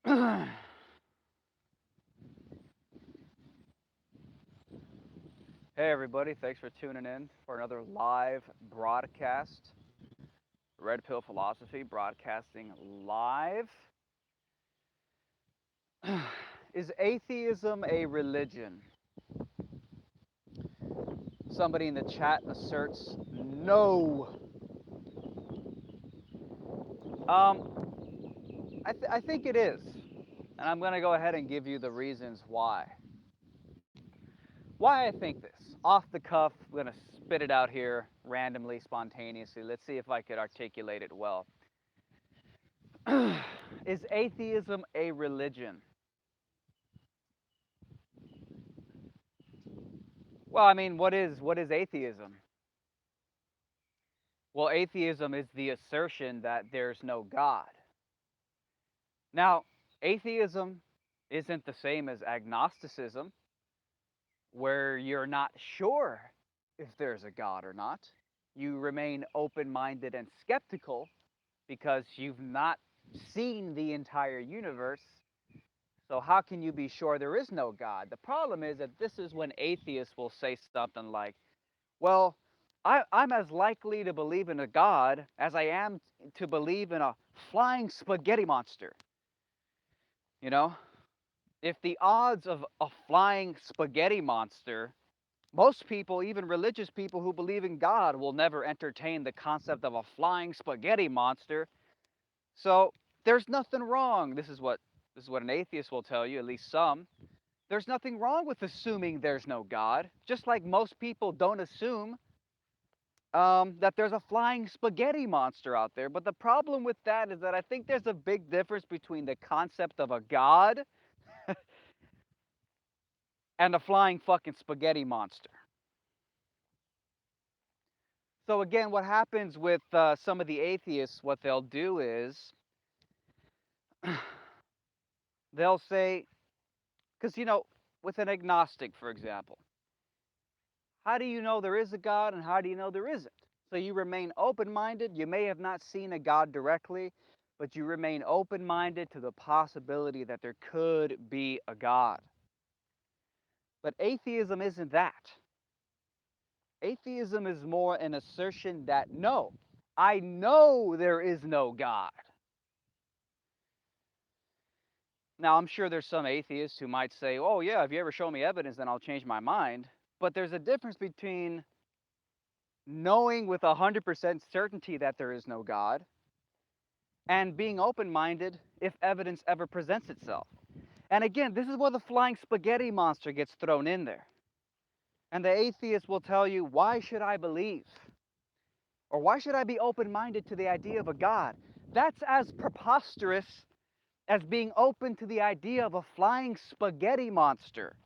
Hey everybody, thanks for tuning in for another live broadcast. Red Pill Philosophy broadcasting live. Is atheism a religion? Somebody in the chat asserts no. I think it is. And I'm going to go ahead and give you the reasons why. Why I think this. Off the cuff, I'm going to spit it out here randomly, spontaneously. Let's see if I could articulate it well. Is atheism a religion? Well, I mean, what is atheism? Well, atheism is the assertion that there's no God. Now, atheism isn't the same as agnosticism, where you're not sure if there's a God or not. You remain open-minded and skeptical because you've not seen the entire universe. So how can you be sure there is no God? The problem is that this is when atheists will say something like, well, I'm as likely to believe in a God as I am to believe in a flying spaghetti monster. You know, if the odds of a flying spaghetti monster, most people, even religious people who believe in God, will never entertain the concept of a flying spaghetti monster. So there's nothing wrong. This is what an atheist will tell you, at least some. There's nothing wrong with assuming there's no God, just like most people don't assume that there's a flying spaghetti monster out there. But the problem with that is that I think there's a big difference between the concept of a god and a flying fucking spaghetti monster. So again, what happens with some of the atheists, what they'll do is they'll say, because with an agnostic, for example, how do you know there is a God and how do you know there isn't? So you remain open-minded. You may have not seen a God directly, but you remain open-minded to the possibility that there could be a God. But atheism isn't that. Atheism is more an assertion that no, I know there is no God. Now, I'm sure there's some atheists who might say, oh yeah, if you ever show me evidence, then I'll change my mind. But there's a difference between knowing with 100% certainty that there is no God and being open-minded if evidence ever presents itself. And again, this is where the flying spaghetti monster gets thrown in there. And the atheist will tell you, why should I believe? Or why should I be open-minded to the idea of a God? That's as preposterous as being open to the idea of a flying spaghetti monster.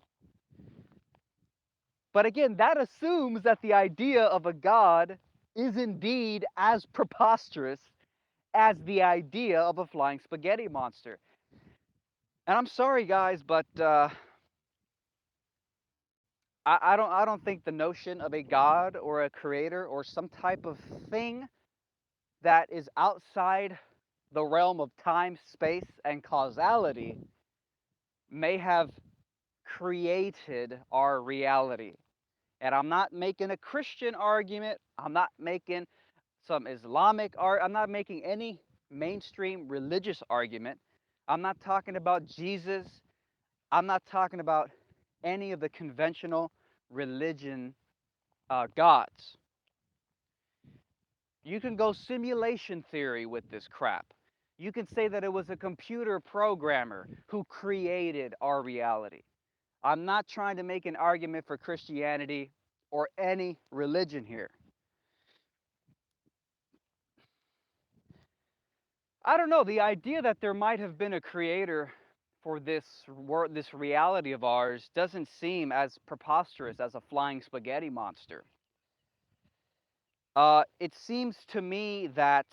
But again, that assumes that the idea of a God is indeed as preposterous as the idea of a flying spaghetti monster. And I'm sorry, guys, but I don't think the notion of a God or a creator or some type of thing that is outside the realm of time, space, and causality may have created our reality. And I'm not making a Christian argument. I'm not making some Islamic art. I'm not making any mainstream religious argument. I'm not talking about Jesus. I'm not talking about any of the conventional religion gods. You can go simulation theory with this crap. You can say that it was a computer programmer who created our reality. I'm not trying to make an argument for Christianity or any religion here. I don't know, the idea that there might have been a creator for this reality of ours doesn't seem as preposterous as a flying spaghetti monster. It seems to me that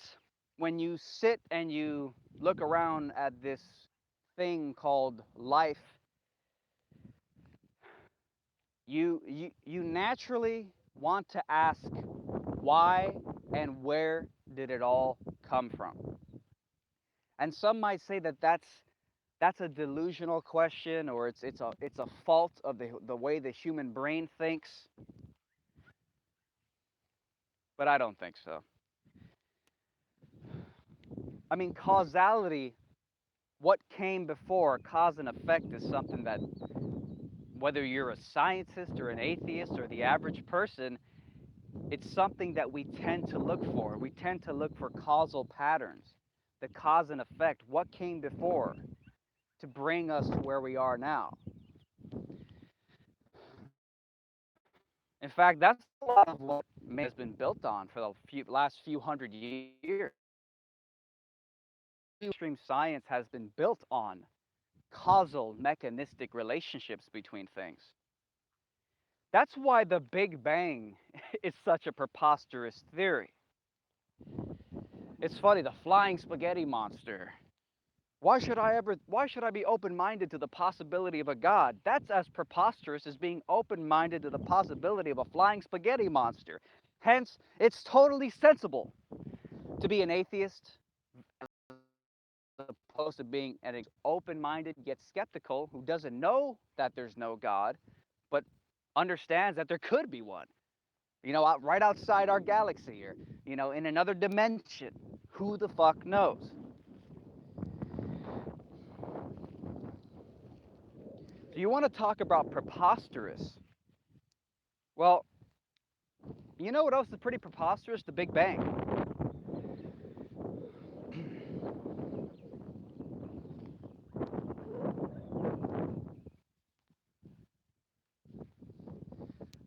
when you sit and you look around at this thing called life, you naturally want to ask why and where did it all come from? And some might say that that's a delusional question, or it's a fault of the way the human brain thinks, but I don't think so. I mean, causality, what came before cause and effect, is something that, whether you're a scientist or an atheist or the average person, it's something that we tend to look for. We tend to look for causal patterns, the cause and effect, what came before to bring us to where we are now. In fact, that's a lot of what man has been built on for the last few hundred years. Mainstream science has been built on causal, mechanistic relationships between things. That's why the Big Bang is such a preposterous theory. It's funny, the flying spaghetti monster. Why should I be open-minded to the possibility of a God? That's as preposterous as being open-minded to the possibility of a flying spaghetti monster. Hence, it's totally sensible to be an atheist as opposed to being an open-minded yet skeptical who doesn't know that there's no God, but understands that there could be one. Right outside our galaxy here, in another dimension. Who the fuck knows? So you want to talk about preposterous? Well, you know what else is pretty preposterous? The Big Bang.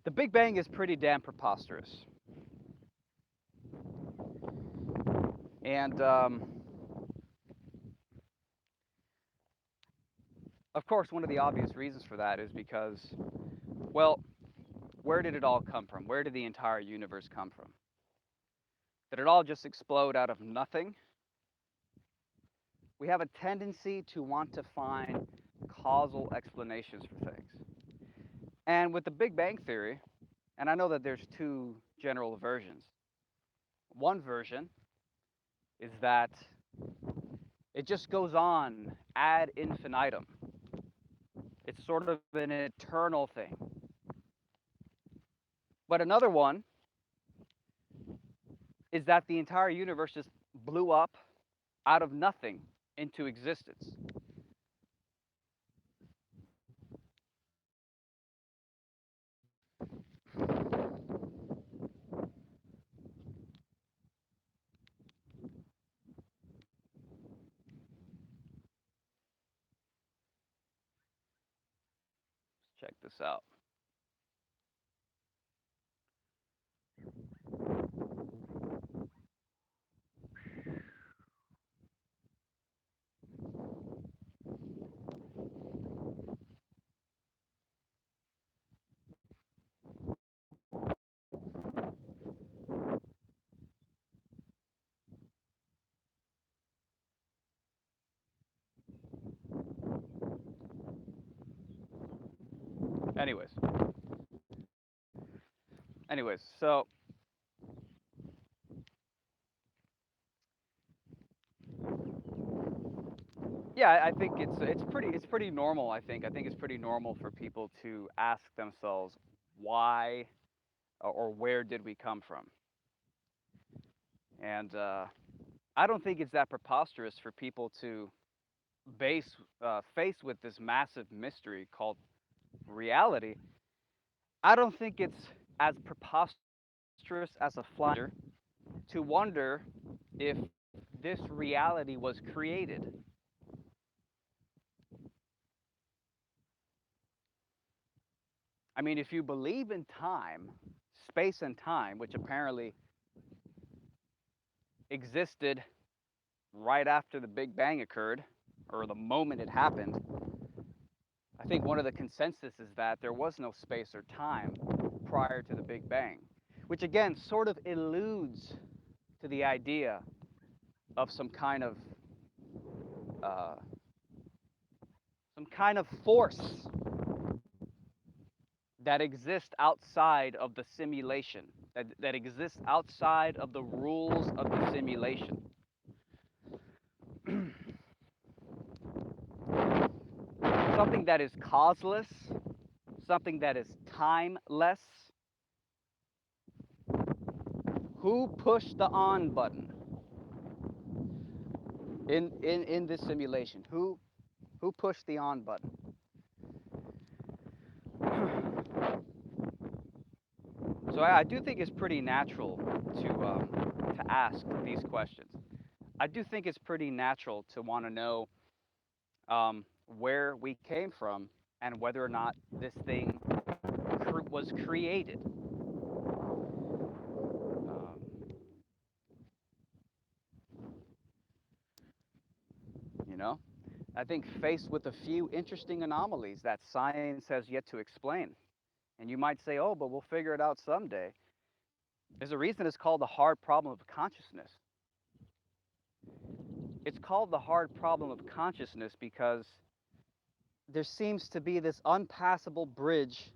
The Big Bang is pretty damn preposterous. And of course, one of the obvious reasons for that is because, well, where did it all come from? Where did the entire universe come from? Did it all just explode out of nothing? We have a tendency to want to find causal explanations for things. And with the Big Bang Theory, and I know that there's two general versions. One version is that it just goes on ad infinitum. It's sort of an eternal thing. But another one is that the entire universe just blew up out of nothing into existence. Check this out. Anyways, so yeah, I think it's pretty normal. I think it's pretty normal for people to ask themselves why or where did we come from, and I don't think it's that preposterous for people to base face with this massive mystery called reality. I don't think it's as preposterous as a flounder to wonder if this reality was created. I mean, if you believe in time, space and time, which apparently existed right after the Big Bang occurred, or the moment it happened, I think one of the consensus is that there was no space or time prior to the Big Bang, which again sort of alludes to the idea of uh, some kind of force that exists outside of the simulation, that exists outside of the rules of the simulation. something that is causeless, something that is timeless. Who pushed the on button in this simulation? Who pushed the on button? So I do think it's pretty natural to ask these questions. I do think it's pretty natural to want to know where we came from and whether or not this thing was created. Um, you know, I think faced with a few interesting anomalies that science has yet to explain, and you might say, "Oh, but we'll figure it out someday." There's a reason it's called the hard problem of consciousness. It's called the hard problem of consciousness because there seems to be this unpassable bridge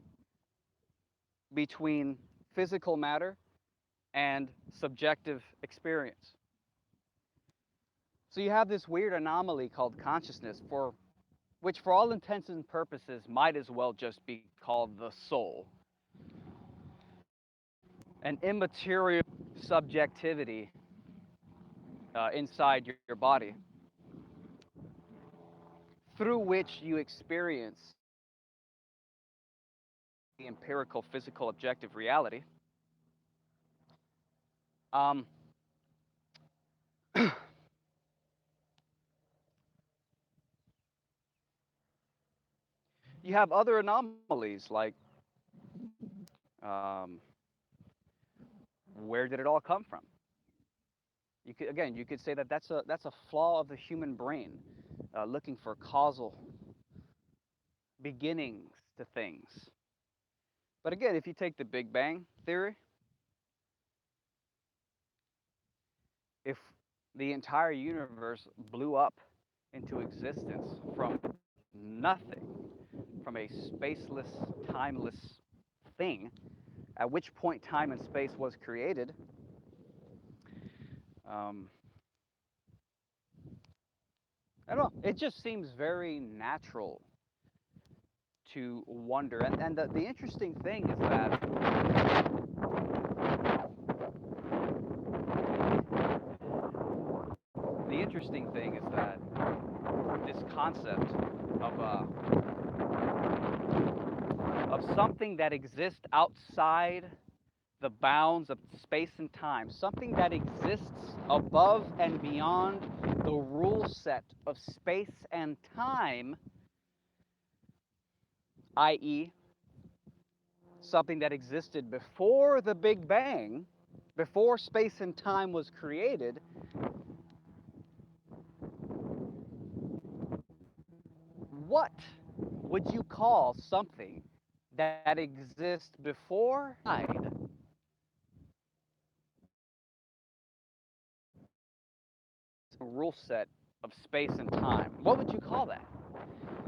between physical matter and subjective experience. So you have this weird anomaly called consciousness, which for all intents and purposes might as well just be called the soul. An immaterial subjectivity inside your body through which you experience the empirical, physical, objective reality. Um, you have other anomalies like um, where did it all come from? You could say that that's a flaw of the human brain, looking for causal beginnings to things. But again, if you take the Big Bang theory, if the entire universe blew up into existence from nothing, from a spaceless, timeless thing, at which point time and space was created, um, I don't know, it just seems very natural to wonder. And the interesting thing is that this concept of of something that exists outside the bounds of space and time, something that exists above and beyond the rule set of space and time, i.e., something that existed before the Big Bang, before space and time was created. What would you call something that exists before the rule set of space and time? What would you call that?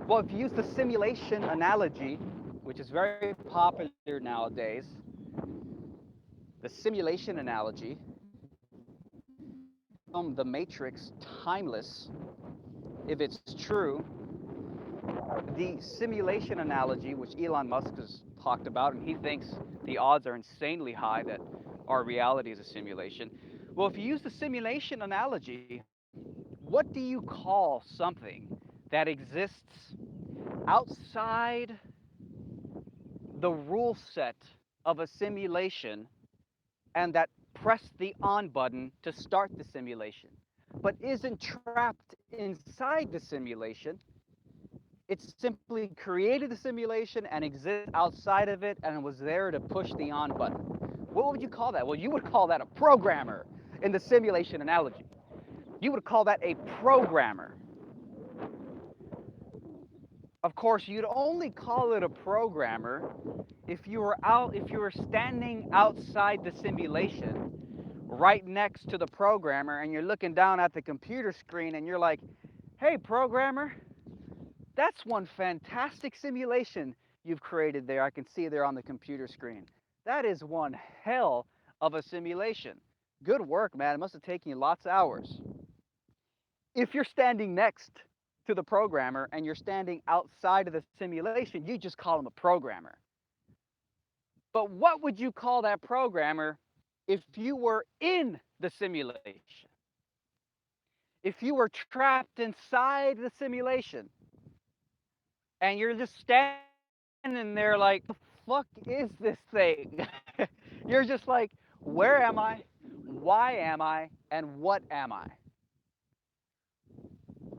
Well, if you use the simulation analogy, which is very popular nowadays, the simulation analogy, the Matrix timeless, if it's true, the simulation analogy, which Elon Musk has talked about, and he thinks the odds are insanely high that our reality is a simulation. Well, if you use the simulation analogy, what do you call something that exists outside the rule set of a simulation and that pressed the on button to start the simulation, but isn't trapped inside the simulation? It's simply created the simulation and exists outside of it and was there to push the on button. What would you call that? Well, you would call that a programmer in the simulation analogy. You would call that a programmer. Of course, you'd only call it a programmer if you were standing outside the simulation right next to the programmer and you're looking down at the computer screen and you're like, "Hey, programmer, that's one fantastic simulation you've created there. I can see there on the computer screen. That is one hell of a simulation. Good work, man. It must have taken you lots of hours." If you're standing next to the programmer and you're standing outside of the simulation, you just call him a programmer. But what would you call that programmer if you were in the simulation? If you were trapped inside the simulation and you're just standing there like, the fuck is this thing? You're just like, where am I? Why am I? And what am I?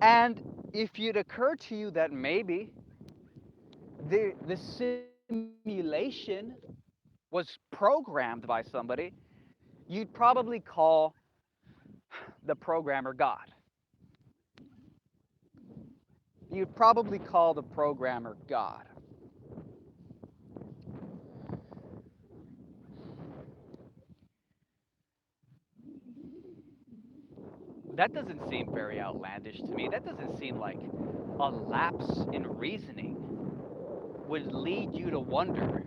And if it occurred to you that maybe the simulation was programmed by somebody, you'd probably call the programmer God. You'd probably call the programmer God. That doesn't seem very outlandish to me. That doesn't seem like a lapse in reasoning would lead you to wonder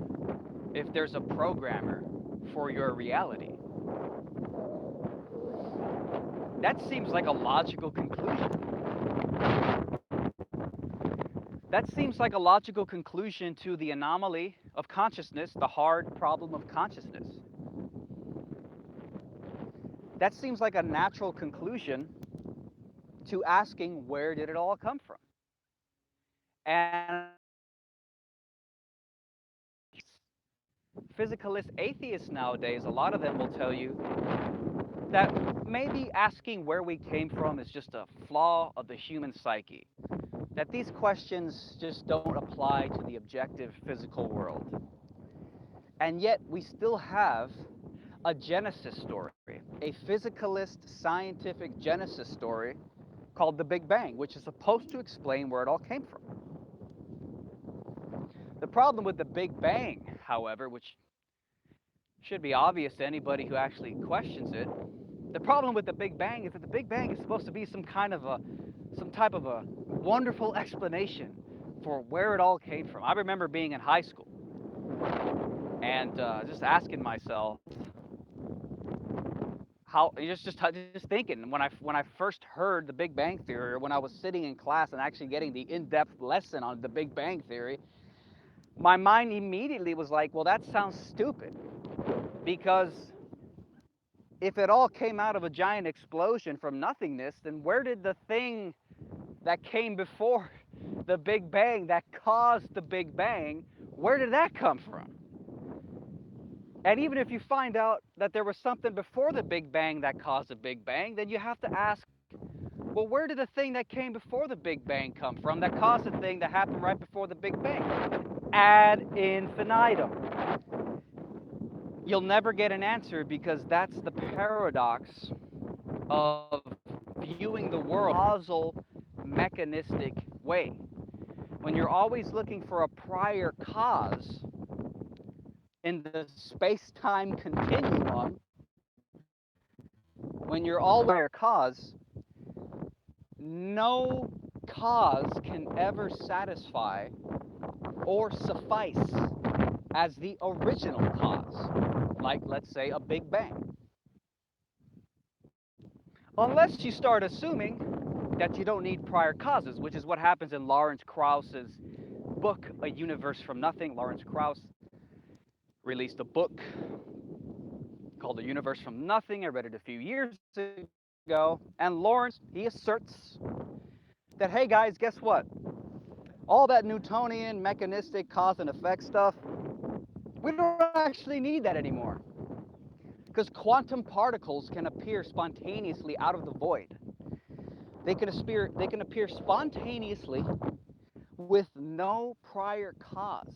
if there's a programmer for your reality. That seems like a logical conclusion. That seems like a logical conclusion to the anomaly of consciousness, the hard problem of consciousness. That seems like a natural conclusion to asking, where did it all come from? And physicalist atheists nowadays, a lot of them will tell you that maybe asking where we came from is just a flaw of the human psyche. That these questions just don't apply to the objective physical world. And yet we still have a genesis story, a physicalist scientific genesis story called the Big Bang, which is supposed to explain where it all came from. The problem with the Big Bang, however, which should be obvious to anybody who actually questions it, the problem with the Big Bang is that the Big Bang is supposed to be some type of a wonderful explanation for where it all came from. I remember being in high school and just asking myself how, just thinking when I first heard the Big Bang Theory, or when I was sitting in class and actually getting the in-depth lesson on the Big Bang Theory, my mind immediately was like, well, that sounds stupid, because if it all came out of a giant explosion from nothingness, then where did the thing that came before the Big Bang, that caused the Big Bang, where did that come from? And even if you find out that there was something before the Big Bang that caused the Big Bang, then you have to ask, well, where did the thing that came before the Big Bang come from that caused the thing that happened right before the Big Bang? Ad infinitum. You'll never get an answer, because that's the paradox of viewing the world in a causal, mechanistic way. When you're always looking for a prior cause in the space-time continuum, when you're always prior cause, no cause can ever satisfy or suffice as the original cause, like, let's say, a Big Bang. Unless you start assuming that you don't need prior causes, which is what happens in Lawrence Krauss's book, A Universe from Nothing. Lawrence Krauss released a book called A Universe from Nothing. I read it a few years ago. And Lawrence, he asserts that, hey guys, guess what? All that Newtonian mechanistic cause and effect stuff, we don't actually need that anymore. Because quantum particles can appear spontaneously out of the void. They can appear spontaneously with no prior cause.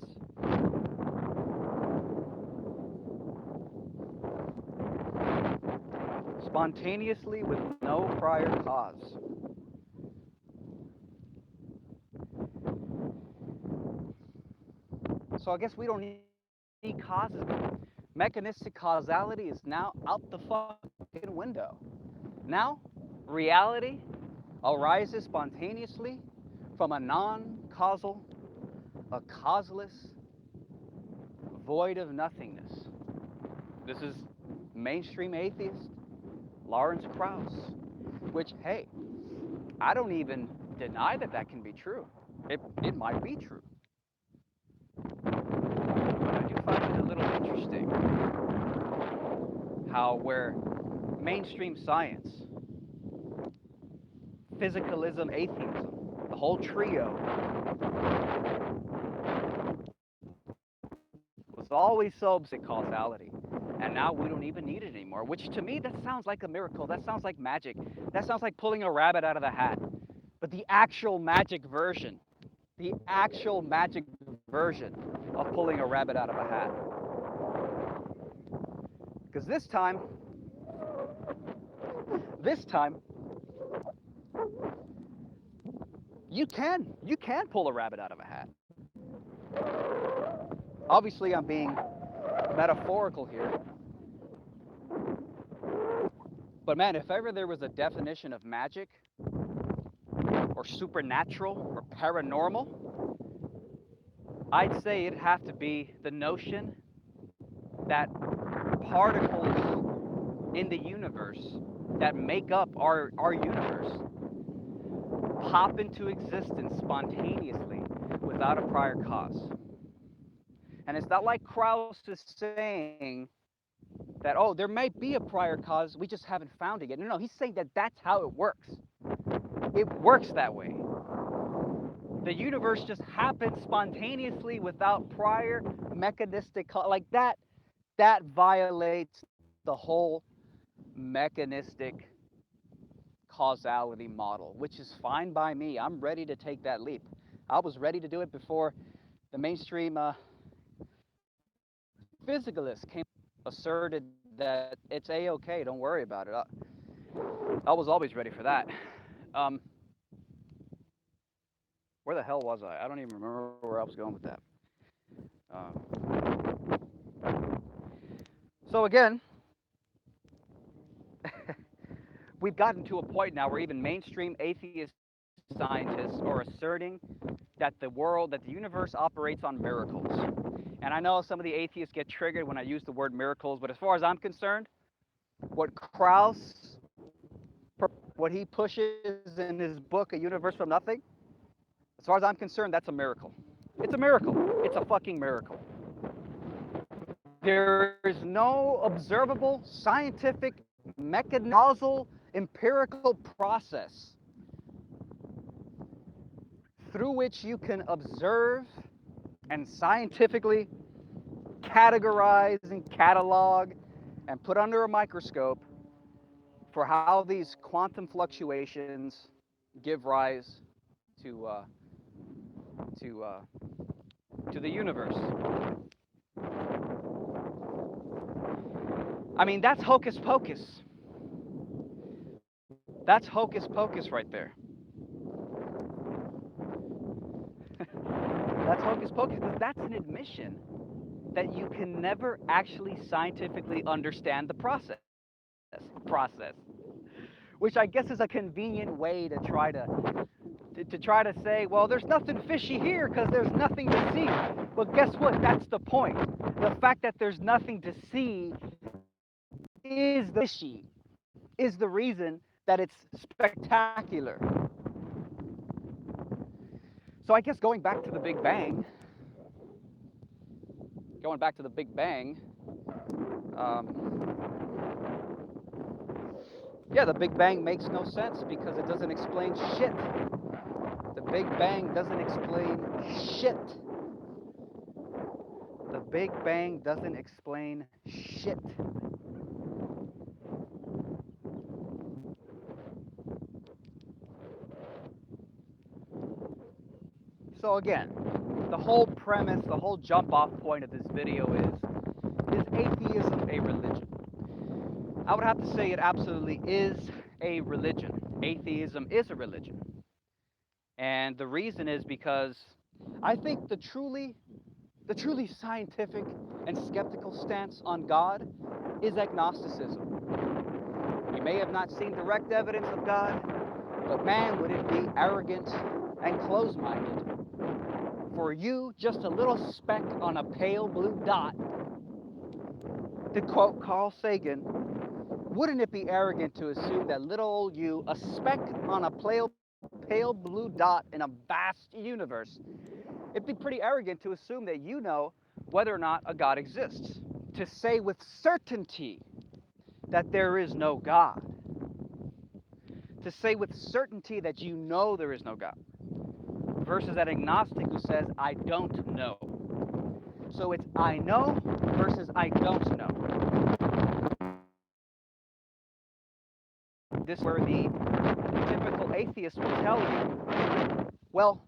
Spontaneously with no prior cause. So I guess we don't need causes. Mechanistic causality is now out the fucking window. Now, reality arises spontaneously from a non-causal, a causeless void of nothingness. This is mainstream atheist Lawrence Krauss, which, hey, I don't even deny that that can be true. It might be true. But I do find it a little interesting how where mainstream science, physicalism, atheism, the whole trio was always so opposite causality. And now we don't even need it anymore, which to me, that sounds like a miracle. That sounds like magic. That sounds like pulling a rabbit out of the hat. But the actual magic version of pulling a rabbit out of a hat. Because this time, you can pull a rabbit out of a hat. Obviously, I'm being metaphorical here. But man, if ever there was a definition of magic or supernatural or paranormal, I'd say it'd have to be the notion that particles in the universe that make up our universe pop into existence spontaneously without a prior cause. And it's not like Krauss is saying that, oh, there might be a prior cause, we just haven't found it yet. No, he's saying that that's how it works. It works that way. The universe just happens spontaneously without prior mechanistic like that. That violates the whole mechanistic causality model, which is fine by me. I'm ready to take that leap. I was ready to do it before the mainstream physicalists came asserted that it's a-okay, don't worry about it. I was always ready for that. Where the hell was I? I don't even remember where I was going with that. So again, we've gotten to a point now where even mainstream atheist scientists are asserting that the universe operates on miracles. And I know some of the atheists get triggered when I use the word miracles, but as far as I'm concerned, what Krauss, what he pushes in his book, A Universe from Nothing, as far as I'm concerned, that's a miracle. It's a miracle. It's a fucking miracle. There is no observable, scientific, causal, empirical process through which you can observe and scientifically categorize and catalog and put under a microscope for how these quantum fluctuations give rise to the universe. I mean, that's hocus pocus. That's hocus pocus right there. That's hocus pocus because that's an admission that you can never actually scientifically understand the process, which I guess is a convenient way to try to say, well, there's nothing fishy here because there's nothing to see. Well, guess what? That's the point. The fact that there's nothing to see is the fishy, is the reason that it's spectacular. So I guess going back to the Big Bang, yeah, the Big Bang makes no sense because it doesn't explain shit. The Big Bang doesn't explain shit. The Big Bang doesn't explain shit. So again, the whole premise, the whole jump-off point of this video is atheism a religion? I would have to say it absolutely is a religion. Atheism is a religion. And the reason is because I think the truly scientific and skeptical stance on God is agnosticism. You may have not seen direct evidence of God, but man, would it be arrogant and close-minded for you, just a little speck on a pale blue dot, to quote Carl Sagan, wouldn't it be arrogant to assume that little old you, a speck on a pale pale blue dot in a vast universe, it'd be pretty arrogant to assume that you know whether or not a God exists. To say with certainty that there is no God, to say with certainty that you know there is no God, versus that agnostic who says, I don't know. So it's I know versus I don't know. This is where the typical atheist will tell you, well,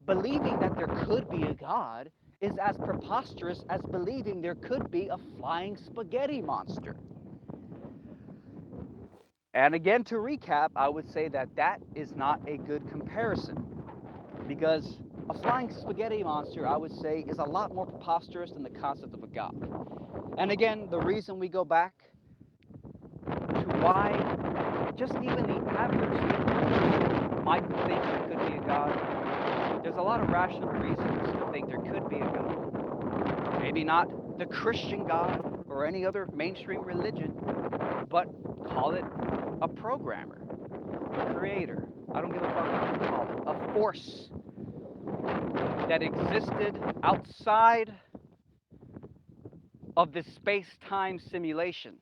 believing that there could be a God is as preposterous as believing there could be a flying spaghetti monster. And again, to recap, I would say that that is not a good comparison, because a flying spaghetti monster, I would say, is a lot more preposterous than the concept of a God. And again, the reason we go back to why just even the average person might think there could be a God, there's a lot of rational reasons to think there could be a God. Maybe not the Christian God or any other mainstream religion, but call it a programmer, a creator. I don't give a fuck what you call it. A force that existed outside of this space-time simulation.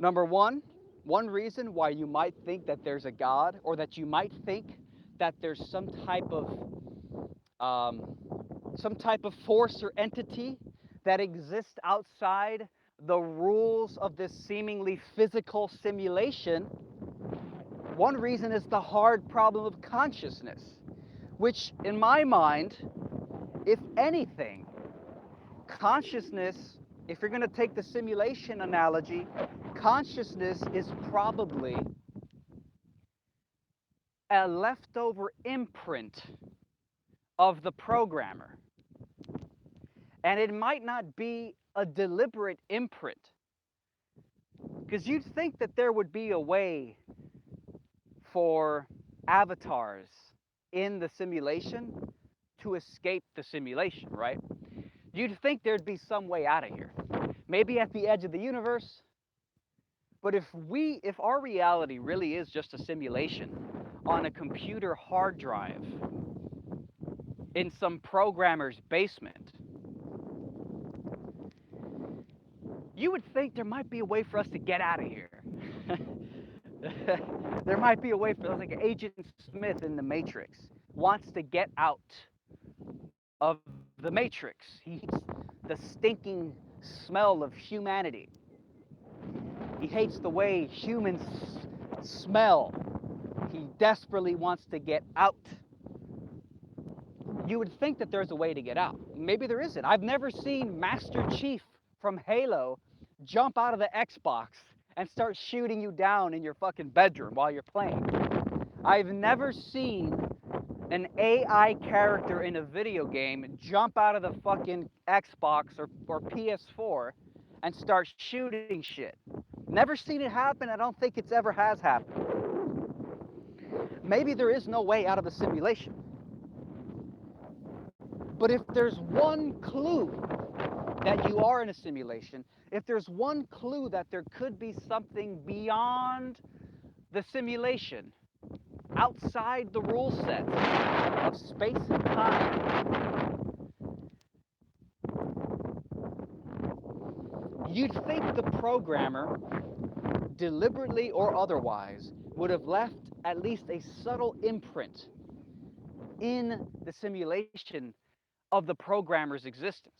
Number one reason why you might think that there's a God, or that you might think that there's some type of force or entity that exists outside the rules of this seemingly physical simulation. One reason is the hard problem of consciousness, which in my mind, if anything, consciousness, if you're going to take the simulation analogy, consciousness is probably a leftover imprint of the programmer. And it might not be a deliberate imprint, because you'd think that there would be a way for avatars in the simulation to escape the simulation, right? You'd think there'd be some way out of here. Maybe at the edge of the universe. But if our reality really is just a simulation on a computer hard drive in some programmer's basement, you would think there might be a way for us to get out of here. There might be a way for us, like Agent Smith in the Matrix wants to get out of the Matrix. He hates the stinking smell of humanity. He hates the way humans smell. He desperately wants to get out. You would think that there's a way to get out. Maybe there isn't. I've never seen Master Chief from Halo jump out of the Xbox and start shooting you down in your fucking bedroom while you're playing. I've never seen an AI character in a video game jump out of the fucking Xbox or PS4 and start shooting shit. Never seen it happen. I don't think it's ever has happened. Maybe there is no way out of the simulation. But if there's one clue that you are in a simulation, if there's one clue that there could be something beyond the simulation, outside the rule set of space and time, you'd think the programmer, deliberately or otherwise, would have left at least a subtle imprint in the simulation of the programmer's existence.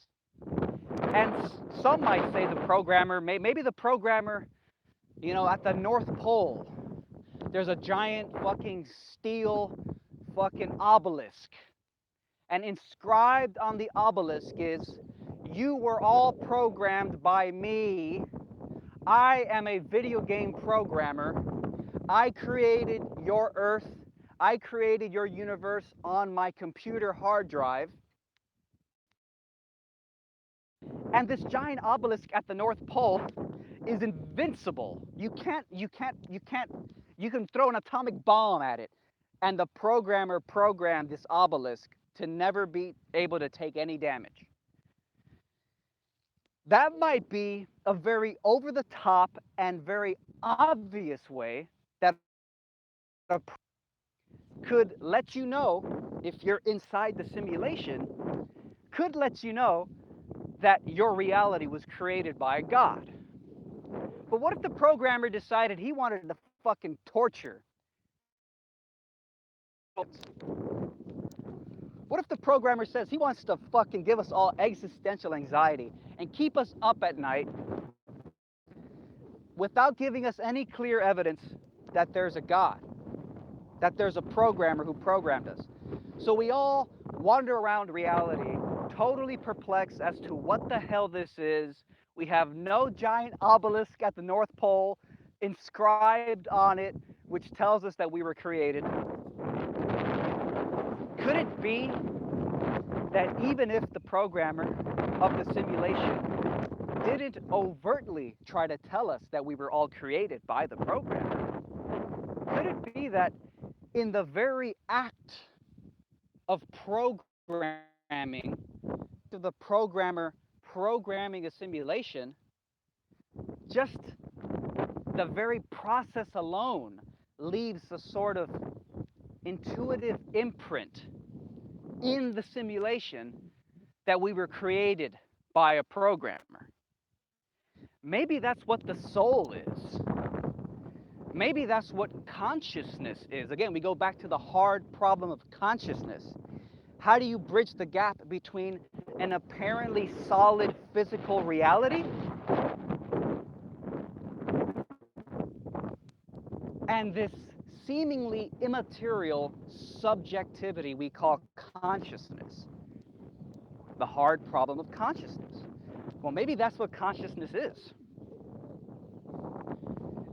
And some might say the programmer, maybe the programmer, at the North Pole, there's a giant fucking steel fucking obelisk. And inscribed on the obelisk is, you were all programmed by me. I am a video game programmer. I created your Earth. I created your universe on my computer hard drive. And this giant obelisk at the North Pole is invincible. You can throw an atomic bomb at it. And the programmer programmed this obelisk to never be able to take any damage. That might be a very over the top and very obvious way that a could let you know if you're inside the simulation, could let you know that your reality was created by a God. But what if the programmer decided he wanted to fucking torture? What if the programmer says he wants to fucking give us all existential anxiety and keep us up at night without giving us any clear evidence that there's a God, that there's a programmer who programmed us? So we all wander around reality totally perplexed as to what the hell this is. We have no giant obelisk at the North Pole inscribed on it, which tells us that we were created. Could it be that even if the programmer of the simulation didn't overtly try to tell us that we were all created by the programmer, could it be that in the very act of programming, to the programmer programming a simulation, just the very process alone leaves a sort of intuitive imprint in the simulation that we were created by a programmer? Maybe that's what the soul is. Maybe that's what consciousness is. Again, we go back to the hard problem of consciousness. How do you bridge the gap between an apparently solid physical reality and this seemingly immaterial subjectivity we call consciousness? The hard problem of consciousness. Well, maybe that's what consciousness is.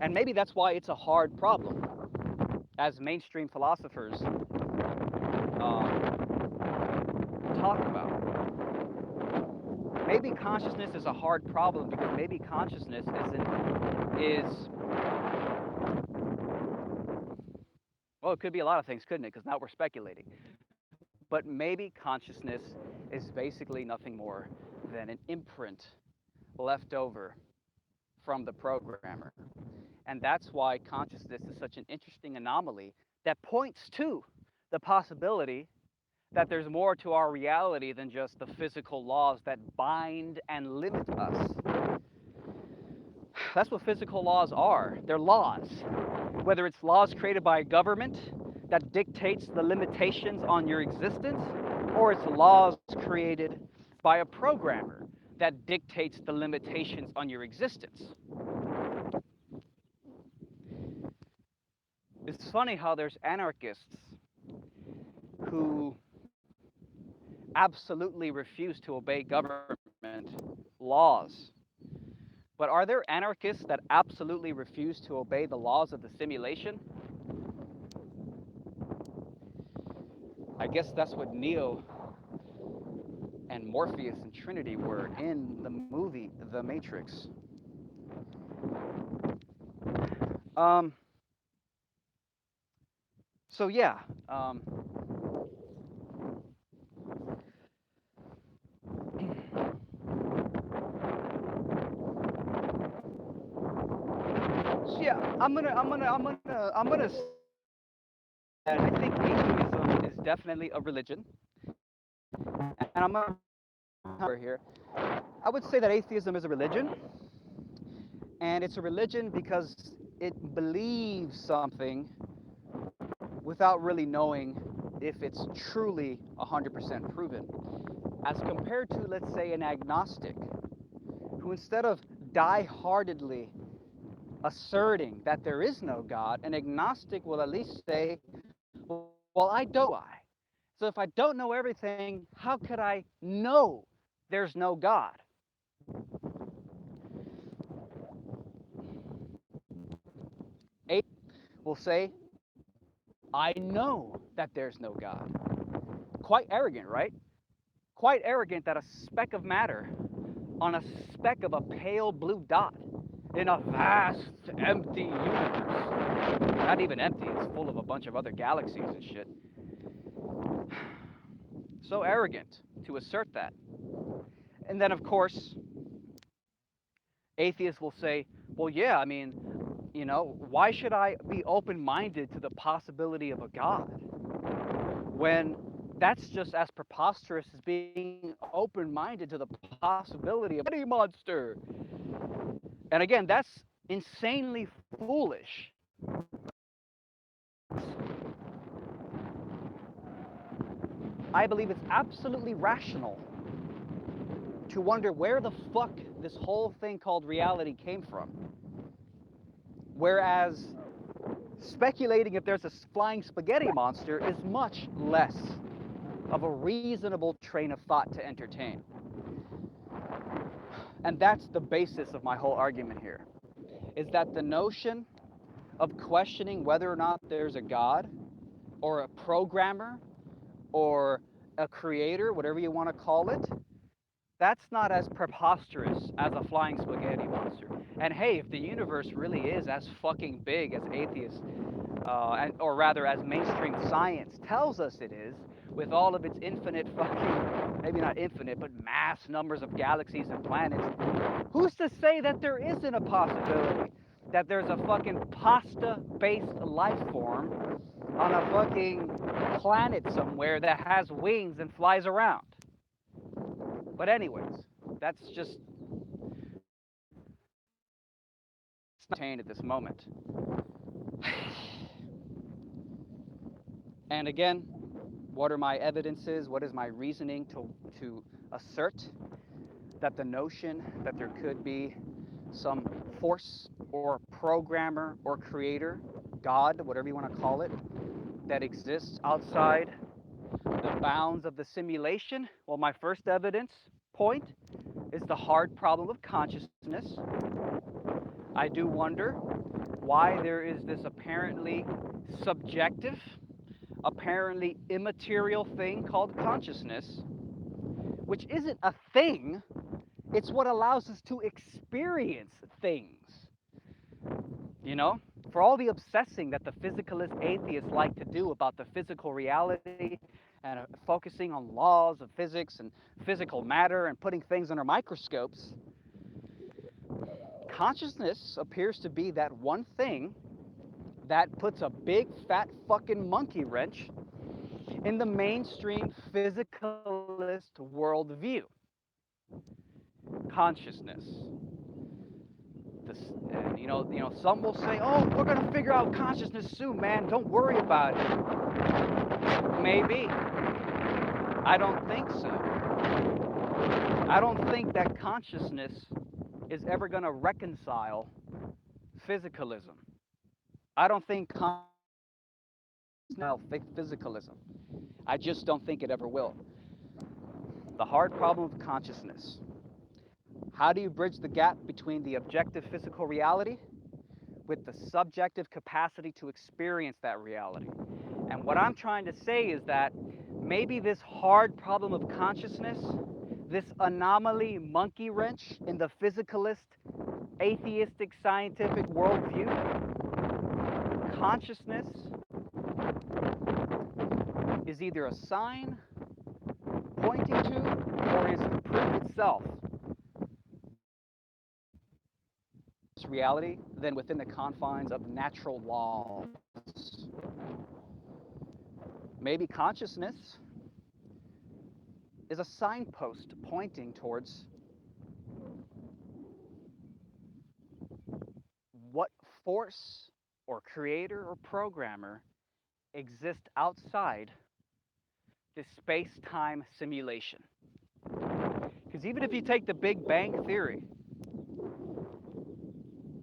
And maybe that's why it's a hard problem, as mainstream philosophers talk about. Maybe consciousness is a hard problem because maybe consciousness well, it could be a lot of things, couldn't it? Because now we're speculating. But maybe consciousness is basically nothing more than an imprint left over from the programmer. And that's why consciousness is such an interesting anomaly that points to the possibility that there's more to our reality than just the physical laws that bind and limit us. That's what physical laws are. They're laws. Whether it's laws created by a government that dictates the limitations on your existence, or it's laws created by a programmer that dictates the limitations on your existence. It's funny how there's anarchists who absolutely refuse to obey government laws. But are there anarchists that absolutely refuse to obey the laws of the simulation? I guess that's what Neo and Morpheus and Trinity were in the movie The Matrix. So yeah, I'm gonna say that I think atheism is definitely a religion, and I'm gonna here. I would say that atheism is a religion, and it's a religion because it believes something without really knowing if it's truly 100% proven, as compared to, let's say, an agnostic, who instead of die-heartedly asserting that there is no God, an agnostic will at least say, well, I don't know why. So if I don't know everything, how could I know there's no God? Atheist will say, I know that there's no God. Quite arrogant, right? Quite arrogant that a speck of matter on a speck of a pale blue dot in a vast, empty universe. Not even empty, it's full of a bunch of other galaxies and shit. So arrogant to assert that. And then, of course, Atheists will say, well, yeah, I mean, why should I be open-minded to the possibility of a God when that's just as preposterous as being open-minded to the possibility of any monster? And again, that's insanely foolish. I believe it's absolutely rational to wonder where the fuck this whole thing called reality came from. Whereas speculating if there's a flying spaghetti monster is much less of a reasonable train of thought to entertain. And that's the basis of my whole argument here, is that the notion of questioning whether or not there's a God or a programmer or a creator, whatever you want to call it, that's not as preposterous as a flying spaghetti monster. And hey, if the universe really is as fucking big as atheists, or rather as mainstream science tells us it is, with all of its infinite fucking, maybe not infinite, but mass numbers of galaxies and planets, who's to say that there isn't a possibility that there's a fucking pasta-based life form on a fucking planet somewhere that has wings and flies around? But anyways, that's just not at this moment. And again, what are my evidences? What is my reasoning to assert that the notion that there could be some force or programmer or creator, God, whatever you want to call it, that exists outside the bounds of the simulation? Well, my first evidence point is the hard problem of consciousness. I do wonder why there is this apparently subjective, apparently immaterial thing called consciousness, which isn't a thing, it's what allows us to experience things. You know, for all the obsessing that the physicalist atheists like to do about the physical reality and focusing on laws of physics and physical matter and putting things under microscopes, consciousness appears to be that one thing that puts a big fat fucking monkey wrench in the mainstream physicalist worldview. Consciousness. And some will say, "Oh, we're gonna figure out consciousness soon, man. Don't worry about it." Maybe. I don't think so. I don't think that consciousness is ever gonna reconcile physicalism. I don't think physicalism. I just don't think it ever will. The hard problem of consciousness. How do you bridge the gap between the objective physical reality with the subjective capacity to experience that reality? And what I'm trying to say is that maybe this hard problem of consciousness, this anomaly monkey wrench in the physicalist, atheistic, scientific worldview, consciousness is either a sign pointing to or is the proof itself reality than within the confines of natural laws. Maybe consciousness is a signpost pointing towards what force or creator or programmer exists outside this space-time simulation. Because even if you take the Big Bang Theory,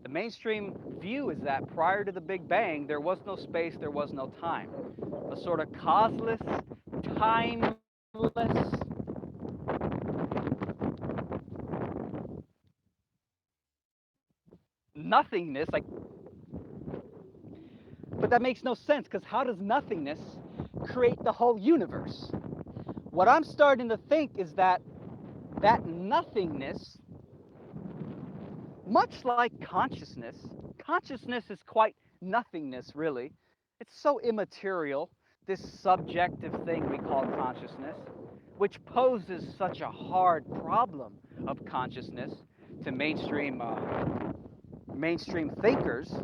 the mainstream view is that prior to the Big Bang, there was no space, there was no time. A sort of causeless, timeless, nothingness. But that makes no sense, because how does nothingness create the whole universe? What I'm starting to think is that nothingness, much like consciousness is quite nothingness, really. It's so immaterial, this subjective thing we call consciousness, which poses such a hard problem of consciousness to mainstream thinkers,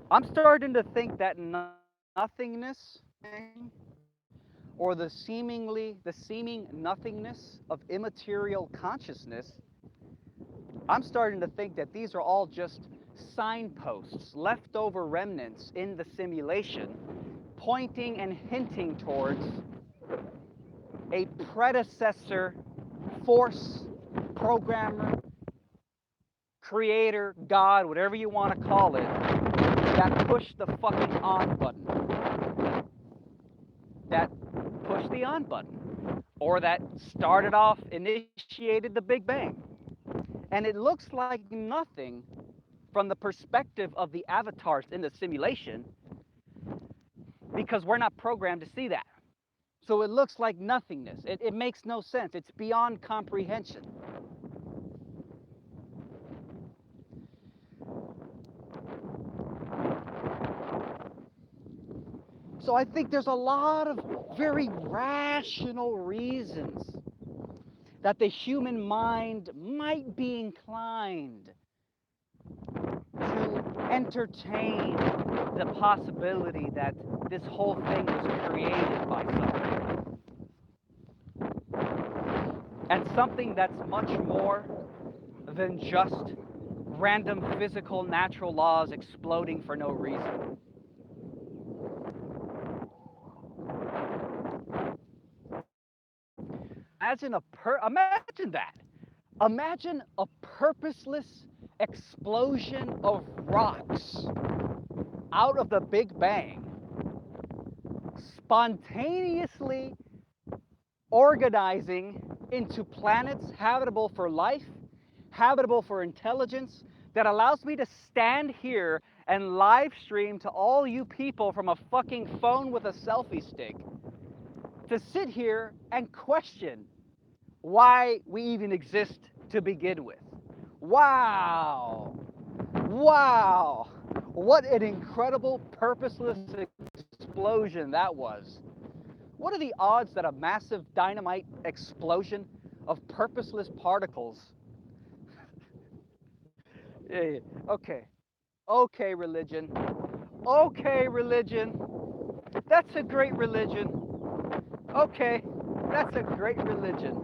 I'm starting to think that nothingness or the seeming nothingness of immaterial consciousness, I'm starting to think that these are all just signposts, leftover remnants in the simulation, pointing and hinting towards a predecessor force, programmer, creator, God, whatever you want to call it, that pushed the fucking on button. That pushed the on button. Or that initiated the Big Bang. And it looks like nothing from the perspective of the avatars in the simulation, because we're not programmed to see that. So it looks like nothingness. It makes no sense. It's beyond comprehension. So I think there's a lot of very rational reasons that the human mind might be inclined to entertain the possibility that this whole thing was created by somebody. And something that's much more than just random physical natural laws exploding for no reason. Imagine that. Imagine a purposeless explosion of rocks out of the Big Bang, spontaneously organizing into planets habitable for life, habitable for intelligence, that allows me to stand here and live stream to all you people from a fucking phone with a selfie stick, to sit here and question why we even exist to begin with. Wow! Wow! What an incredible purposeless explosion that was. What are the odds that a massive dynamite explosion of purposeless particles... Yeah, okay. Okay, religion. Okay, religion. That's a great religion. Okay, that's a great religion.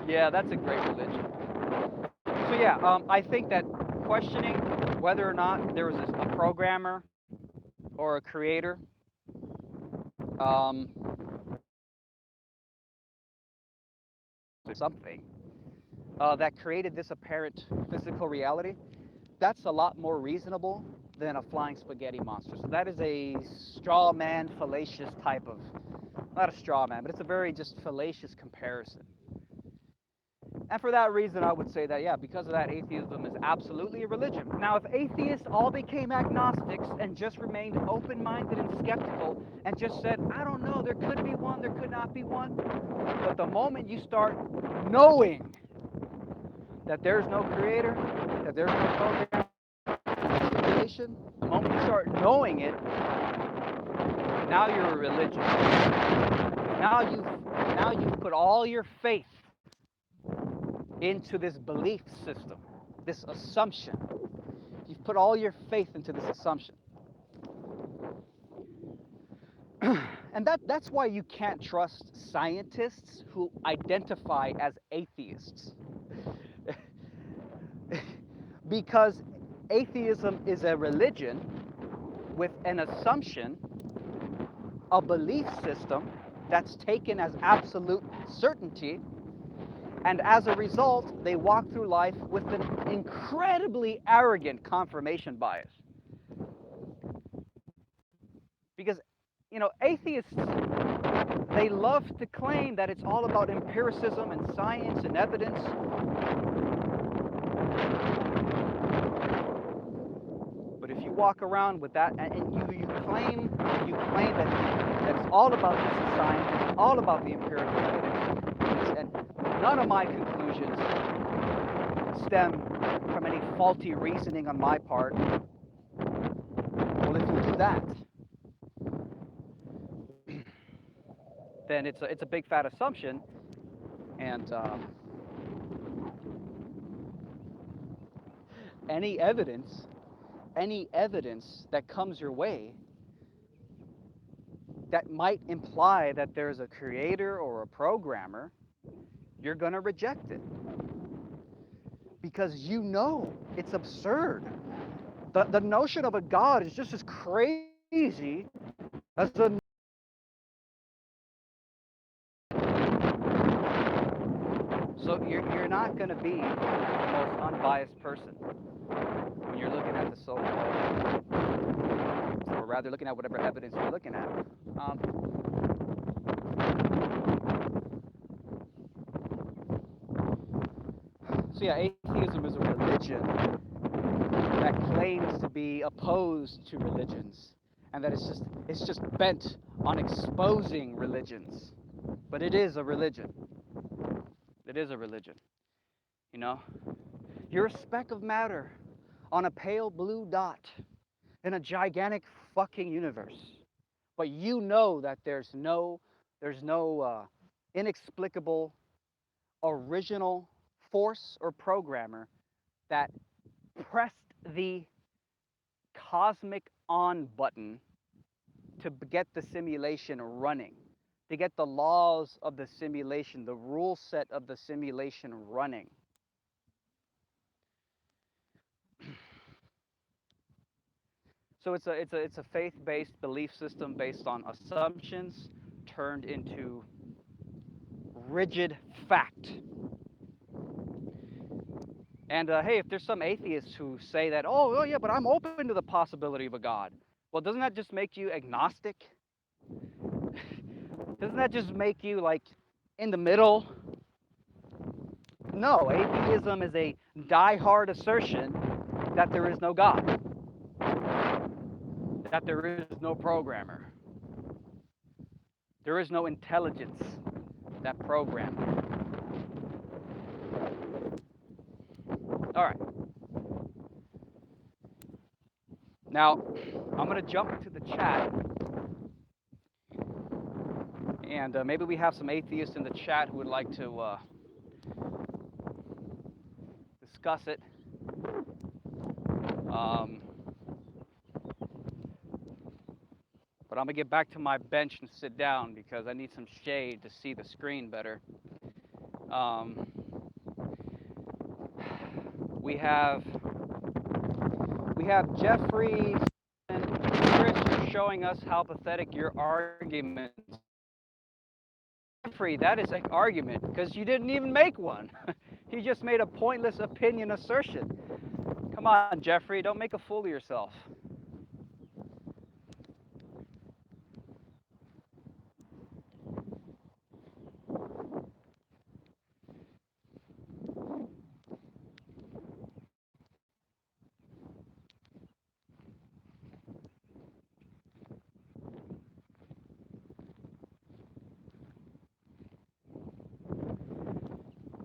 Yeah, that's a great religion. So yeah, I think that questioning whether or not there was a programmer or a creator, something that created this apparent physical reality, that's a lot more reasonable than a flying spaghetti monster. So that is a straw man, fallacious type of, not a straw man, but it's a very just fallacious comparison. And for that reason, I would say that, yeah, because of that, atheism is absolutely a religion. Now, if atheists all became agnostics and just remained open-minded and skeptical and just said, I don't know, there could be one, there could not be one. But the moment you start knowing that there's no creator, that there's no program, the moment you start knowing it, now you're a religion. Now you've put all your faith into this belief system, this assumption. You've put all your faith into this assumption. And that's why you can't trust scientists who identify as atheists. Because atheism is a religion with an assumption, a belief system that's taken as absolute certainty, and as a result, they walk through life with an incredibly arrogant confirmation bias. Because, atheists, they love to claim that it's all about empiricism and science and evidence. But if you walk around with that and you claim that it's all about this science, it's all about the empirical evidence, and none of my conclusions stem from any faulty reasoning on my part. Well, if you do that, then it's a big fat assumption, and any evidence, any evidence that comes your way that might imply that there's a creator or a programmer, you're going to reject it because you know it's absurd. The notion of a God is just as crazy as the so you're not going to be the most unbiased person when you're looking at the so-called, or rather looking at whatever evidence you're looking at. So yeah, atheism is a religion that claims to be opposed to religions, and that it's just bent on exposing religions. But it is a religion. It is a religion. You know, you're a speck of matter on a pale blue dot in a gigantic fucking universe. But you know that there's no inexplicable original force or programmer that pressed the cosmic on button to get the simulation running, to get the laws of the simulation, the rule set of the simulation running. So it's a faith-based belief system based on assumptions turned into rigid fact. And hey, if there's some atheists who say that, oh yeah, but I'm open to the possibility of a God. Well, doesn't that just make you agnostic? Doesn't that just make you like in the middle? No, atheism is a die-hard assertion that there is no God, that there is no programmer, there is no intelligence that programmed it. All right. Now, I'm going to jump into the chat, and maybe we have some atheists in the chat who would like to discuss it. But I'm going to get back to my bench and sit down because I need some shade to see the screen better. Um, we have Jeffrey and Chris showing us how pathetic your arguments. Jeffrey, that is an argument because you didn't even make one. You just made a pointless opinion assertion. Come on, Jeffrey, don't make a fool of yourself.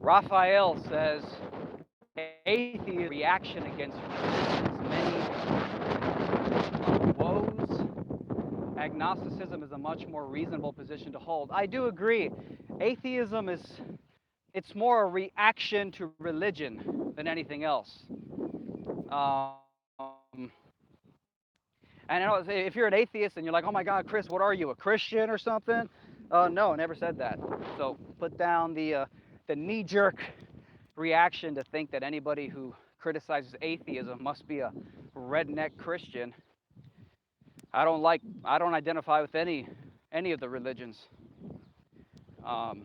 Raphael says, atheist reaction against many woes. Agnosticism is a much more reasonable position to hold. I do agree. Atheism it's more a reaction to religion than anything else. Um, and I know if you're an atheist and you're like, oh my God, Chris, what are you, a Christian or something? No, I never said that. So put down the knee-jerk reaction to think that anybody who criticizes atheism must be a redneck Christian. I don't identify with any of the religions. But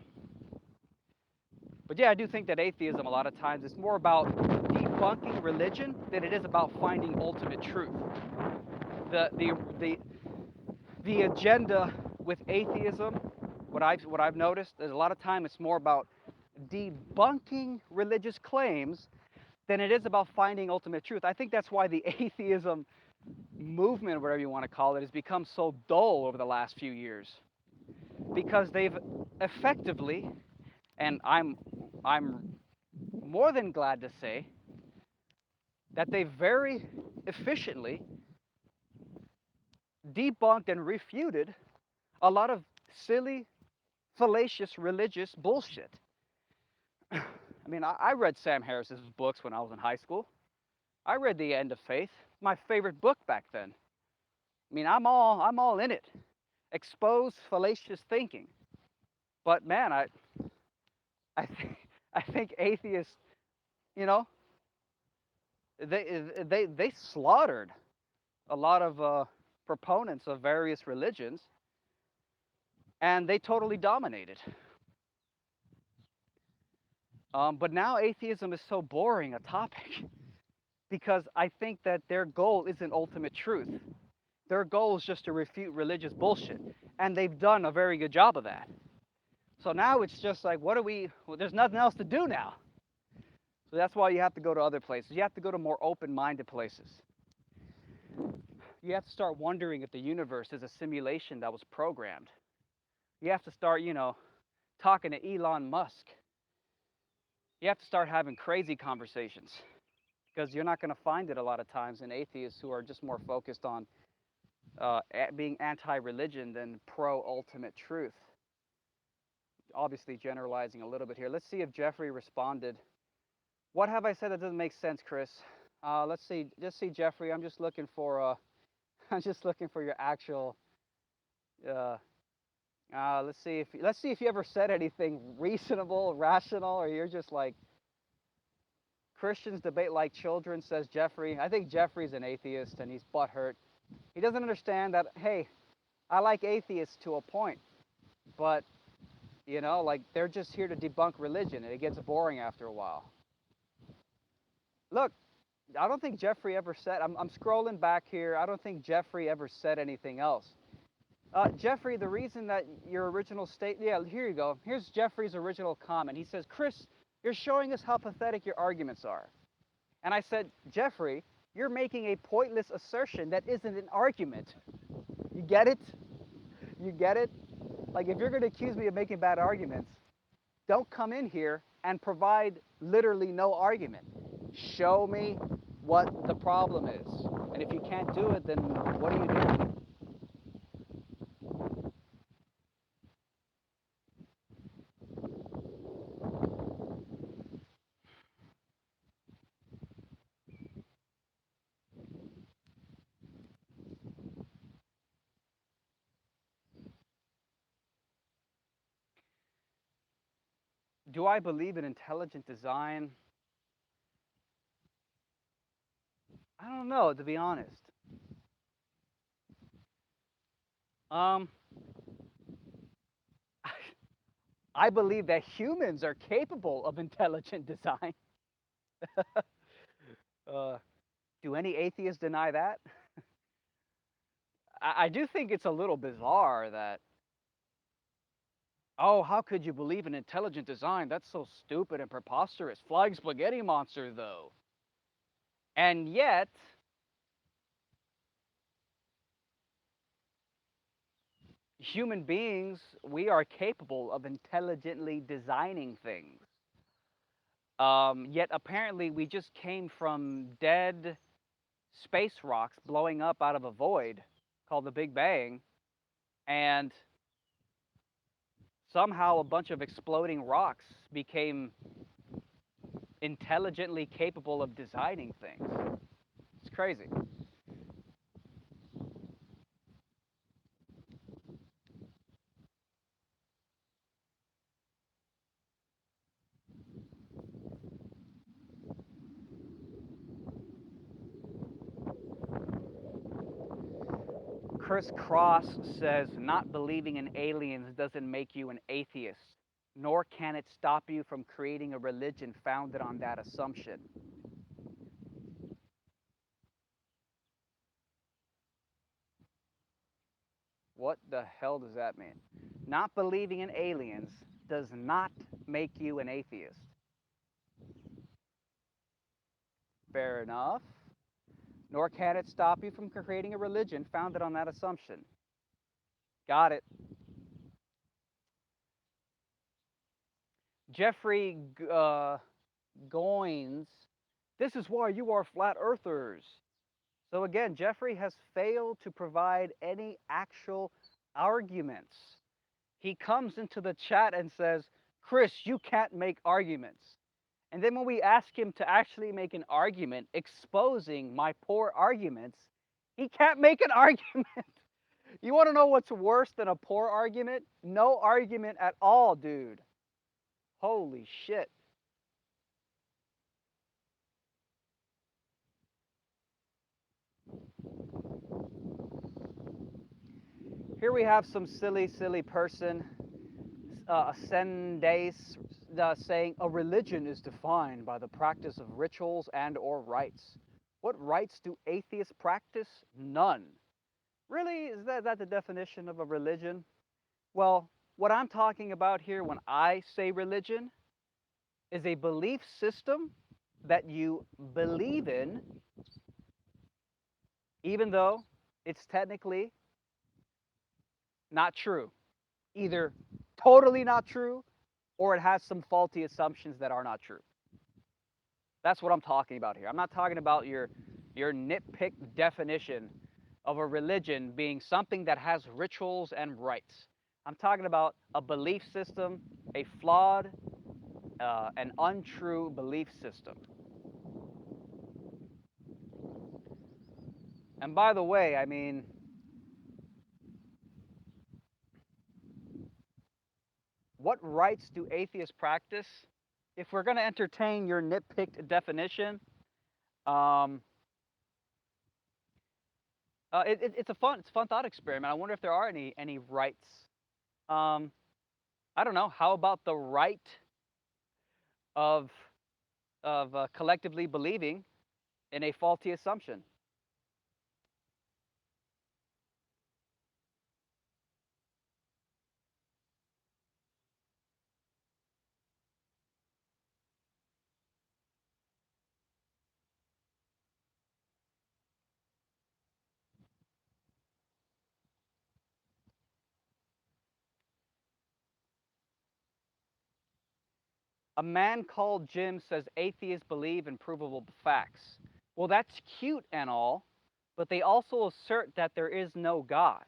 yeah, I do think that atheism a lot of times is more about debunking religion than it is about finding ultimate truth. The agenda with atheism, what I've noticed is a lot of time it's more about debunking religious claims than it is about finding ultimate truth. I think that's why the atheism movement, whatever you want to call it, has become so dull over the last few years, because they've effectively, and I'm more than glad to say that they very efficiently debunked and refuted a lot of silly, fallacious religious bullshit. I mean, I read Sam Harris's books when I was in high school. I read The End of Faith, my favorite book back then. I mean, I'm all in it. Expose fallacious thinking. But man, I think I think atheists, you know, they slaughtered a lot of proponents of various religions, and they totally dominated. But now atheism is so boring a topic because I think that their goal isn't ultimate truth. Their goal is just to refute religious bullshit, and they've done a very good job of that. So now it's just like, what do we? Well, there's nothing else to do now. So that's why you have to go to other places. You have to go to more open-minded places. You have to start wondering if the universe is a simulation that was programmed. You have to start, talking to Elon Musk. You have to start having crazy conversations because you're not going to find it a lot of times in atheists who are just more focused on being anti-religion than pro-ultimate truth. Obviously generalizing a little bit here. Let's see if Jeffrey responded. What have I said that doesn't make sense, Chris? Let's see. Just see, Jeffrey. I'm just looking for. I'm just looking for your actual. Uh, let's see if you ever said anything reasonable, rational, or you're just like Christians debate like children, says Jeffrey. I think Jeffrey's an atheist and he's butthurt. He doesn't understand that. Hey, I like atheists to a point, but like they're just here to debunk religion, and it gets boring after a while. Look, I don't think Jeffrey ever said, I'm scrolling back here, I don't think Jeffrey ever said anything else. Jeffrey, the reason that your original yeah, here you go. Here's Jeffrey's original comment. He says, Chris, you're showing us how pathetic your arguments are. And I said, Jeffrey, you're making a pointless assertion that isn't an argument. You get it? You get it? Like, if you're going to accuse me of making bad arguments, don't come in here and provide literally no argument. Show me what the problem is. And if you can't do it, then what are you doing? Do I believe in intelligent design? I don't know, to be honest. Um, I believe that humans are capable of intelligent design. uh, do any atheists deny that? I do think it's a little bizarre that, oh, how could you believe in intelligent design? That's so stupid and preposterous. Flying spaghetti monster, though. And yet, human beings, we are capable of intelligently designing things. Yet apparently we just came from dead space rocks blowing up out of a void called the Big Bang, and somehow a bunch of exploding rocks became intelligently capable of designing things. It's crazy. Chris Cross says not believing in aliens doesn't make you an atheist, nor can it stop you from creating a religion founded on that assumption. What the hell does that mean? Not believing in aliens does not make you an atheist. Fair enough. Nor can it stop you from creating a religion founded on that assumption. Got it. Jeffrey Goins, this is why you are flat earthers. So again, Jeffrey has failed to provide any actual arguments. He comes into the chat and says, Chris, you can't make arguments. And then when we ask him to actually make an argument exposing my poor arguments, he can't make an argument. You want to know what's worse than a poor argument? No argument at all, dude. Holy shit. Here we have some silly person, Ascendes, saying a religion is defined by the practice of rituals and or rites. What rites do atheists practice? None. Really? Is that the definition of a religion? Well, what I'm talking about here when I say religion is a belief system that you believe in, even though it's technically not true. Either totally not true or it has some faulty assumptions that are not true. That's what I'm talking about here. I'm not talking about your nitpick definition of a religion being something that has rituals and rites. I'm talking about a belief system, a flawed, an untrue belief system. And by the way, I mean, what rights do atheists practice? If we're going to entertain your nitpicked definition, um, it's a fun thought experiment. I wonder if there are any rights. Um, I don't know. How about the right of collectively believing in a faulty assumption? A man called Jim says atheists believe in provable facts. Well, that's cute and all, but they also assert that there is no God.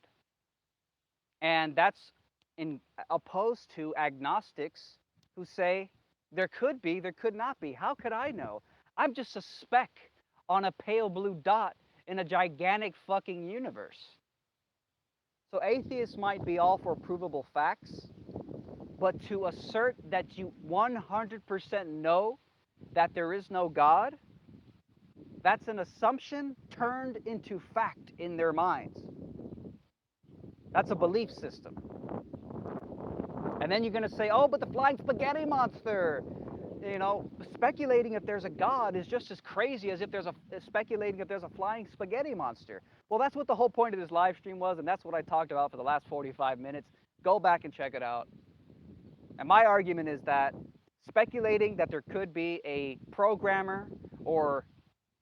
And that's in opposed to agnostics who say there could be, there could not be. How could I know? I'm just a speck on a pale blue dot in a gigantic fucking universe. So atheists might be all for provable facts, but to assert that you 100% know that there is no God, that's an assumption turned into fact in their minds. That's a belief system. And then you're going to say, oh, but the flying spaghetti monster. You know, speculating if there's a God is just as crazy as if there's speculating if there's a flying spaghetti monster. Well, that's what the whole point of this live stream was, and that's what I talked about for the last 45 minutes. Go back and check it out. And my argument is that speculating that there could be a programmer or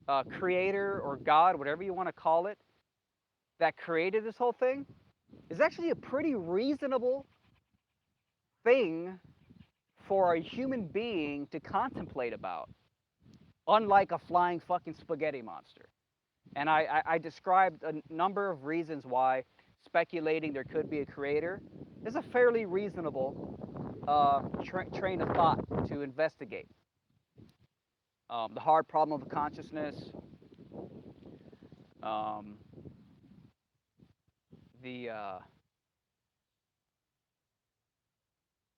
a creator or God, whatever you want to call it, that created this whole thing is actually a pretty reasonable thing for a human being to contemplate about, unlike a flying fucking spaghetti monster. And I described a number of reasons why speculating there could be a creator is a fairly reasonable train of thought to investigate. The hard problem of consciousness, um, the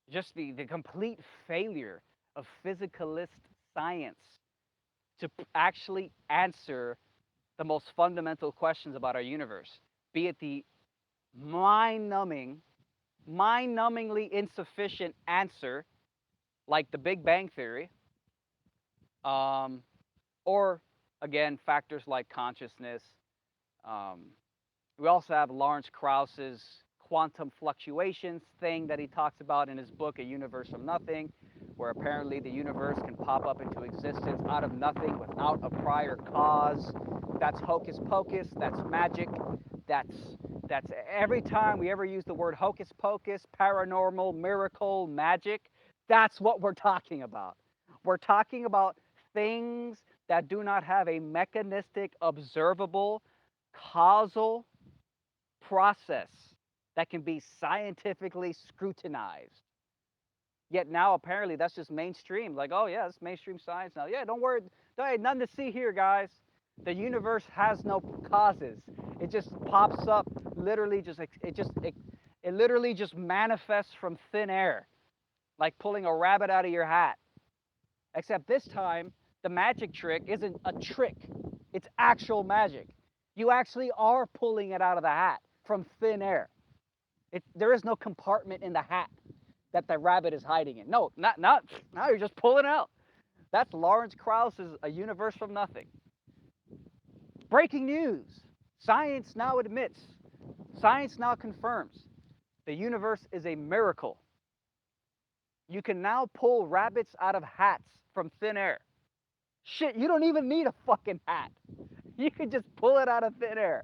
just the complete failure of physicalist science to actually answer the most fundamental questions about our universe, be it the mind-numbing, mind-numbingly insufficient answer like the Big Bang Theory, um, or again factors like consciousness. Um, we also have Lawrence Krauss's quantum fluctuations thing that he talks about in his book, A Universe from Nothing, where apparently the universe can pop up into existence out of nothing without a prior cause. That's hocus pocus, that's magic, that's every time we ever use the word hocus pocus, paranormal, miracle, magic, that's what we're talking about. We're talking about things that do not have a mechanistic, observable, causal process that can be scientifically scrutinized. Yet now apparently that's just mainstream. Like, oh yeah, it's mainstream science now. Yeah, don't worry. Hey, nothing to see here, guys. The universe has no causes. It just pops up. Literally, it literally just manifests from thin air, like pulling a rabbit out of your hat. Except this time, the magic trick isn't a trick. It's actual magic. You actually are pulling it out of the hat from thin air. There is no compartment in the hat that the rabbit is hiding in. No, not now. You're just pulling it out. That's Lawrence Krauss's A Universe from Nothing. Breaking news. Science now admits, science now confirms, the universe is a miracle. You can now pull rabbits out of hats from thin air. Shit, you don't even need a fucking hat. You can just pull it out of thin air.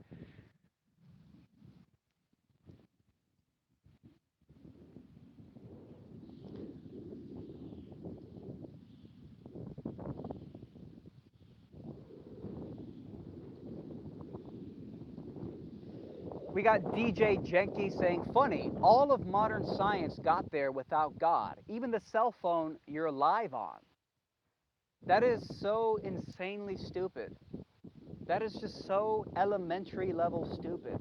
We got DJ Jenky saying, funny, all of modern science got there without God. Even the cell phone you're live on. That is so insanely stupid. That is just so elementary level stupid.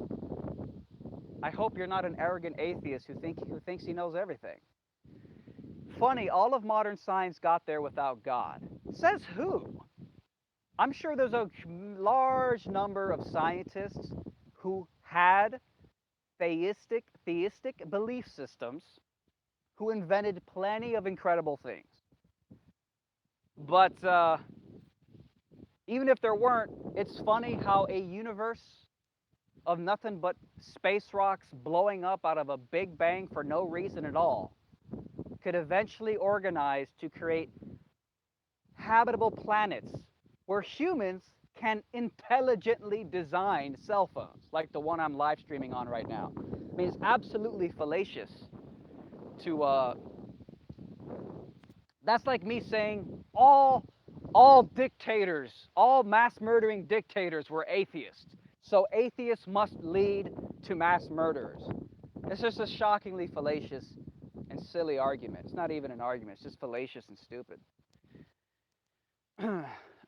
I hope you're not an arrogant atheist who thinks he knows everything. Funny, all of modern science got there without God. Says who? I'm sure there's a large number of scientists who had theistic belief systems who invented plenty of incredible things. But even if there weren't, it's funny how a universe of nothing but space rocks blowing up out of a big bang for no reason at all could eventually organize to create habitable planets where humans can intelligently design cell phones, like the one I'm live streaming on right now. I mean, it's absolutely fallacious to that's like me saying all dictators, all mass murdering dictators were atheists. So atheists must lead to mass murderers. It's just a shockingly fallacious and silly argument. It's not even an argument, it's just fallacious and stupid.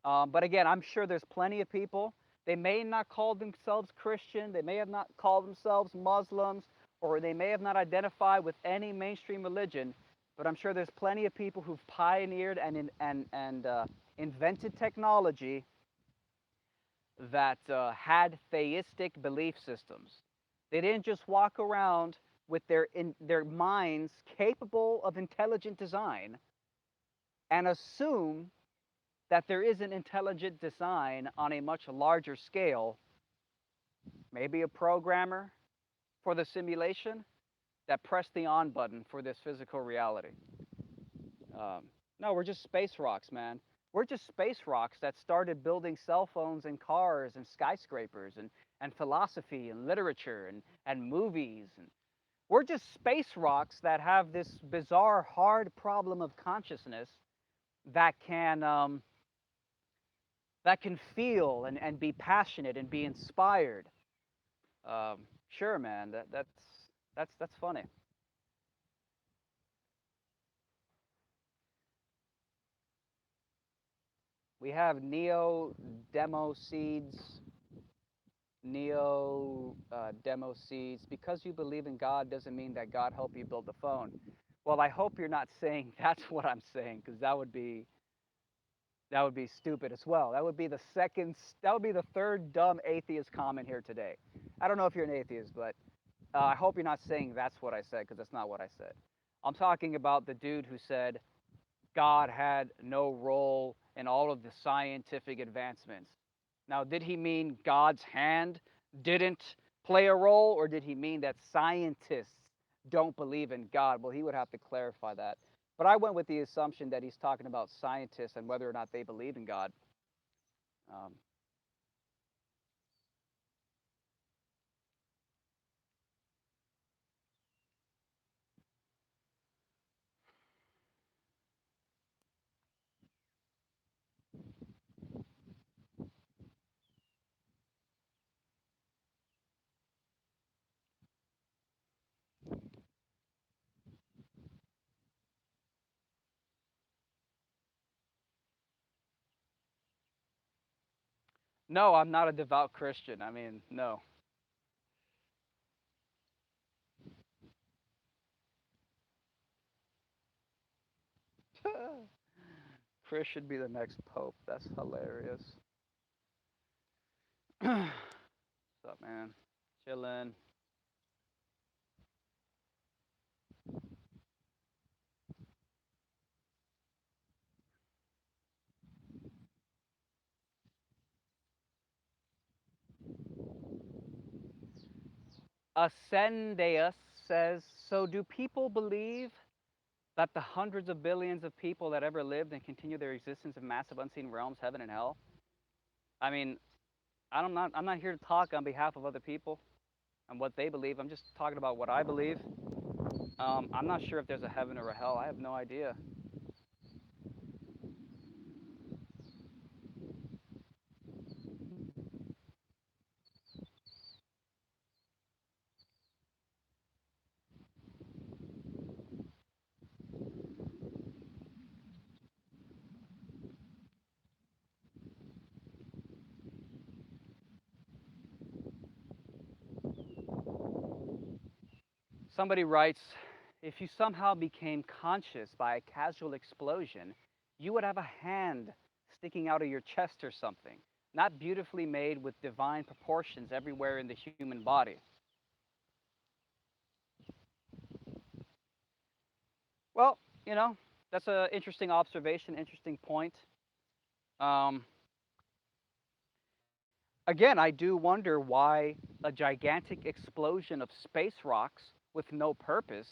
But again, I'm sure there's plenty of people. They may not call themselves Christian, they may have not called themselves Muslims, or they may have not identified with any mainstream religion, but I'm sure there's plenty of people who've pioneered and invented technology that had theistic belief systems. They didn't just walk around with their minds capable of intelligent design and assume that there is an intelligent design on a much larger scale, maybe a programmer for the simulation that pressed the on button for this physical reality. No, we're just space rocks, man. We're just space rocks that started building cell phones and cars and skyscrapers and philosophy and literature and movies. And we're just space rocks that have this bizarre, hard problem of consciousness that can feel and be passionate and be inspired. Sure, man. That's funny. We have Neo Demo Seeds. Neo Demo Seeds. Because you believe in God doesn't mean that God helped you build the phone. Well, I hope you're not saying that's what I'm saying, because that would be stupid as well. That would be the third dumb atheist comment here today. I don't know if you're an atheist, but I hope you're not saying that's what I said, because that's not what I said. I'm talking about the dude who said God had no role in all of the scientific advancements. Now, did he mean God's hand didn't play a role, or did he mean that scientists don't believe in God? Well, he would have to clarify that. But I went with the assumption that he's talking about scientists and whether or not they believe in God. Um, No, I'm not a devout Christian. I mean, no. Chris should be the next pope. That's hilarious. What's up, man? Chillin'. Ascendeus says, so do people believe that the hundreds of billions of people that ever lived and continue their existence in massive unseen realms, heaven and hell? I mean, I'm not here to talk on behalf of other people and what they believe. I'm just talking about what I believe. I'm not sure if there's a heaven or a hell. I have no idea. Somebody writes, if you somehow became conscious by a casual explosion, you would have a hand sticking out of your chest or something, not beautifully made with divine proportions everywhere in the human body. Well, you know, that's an interesting observation, interesting point. Um, Again, I do wonder why a gigantic explosion of space rocks with no purpose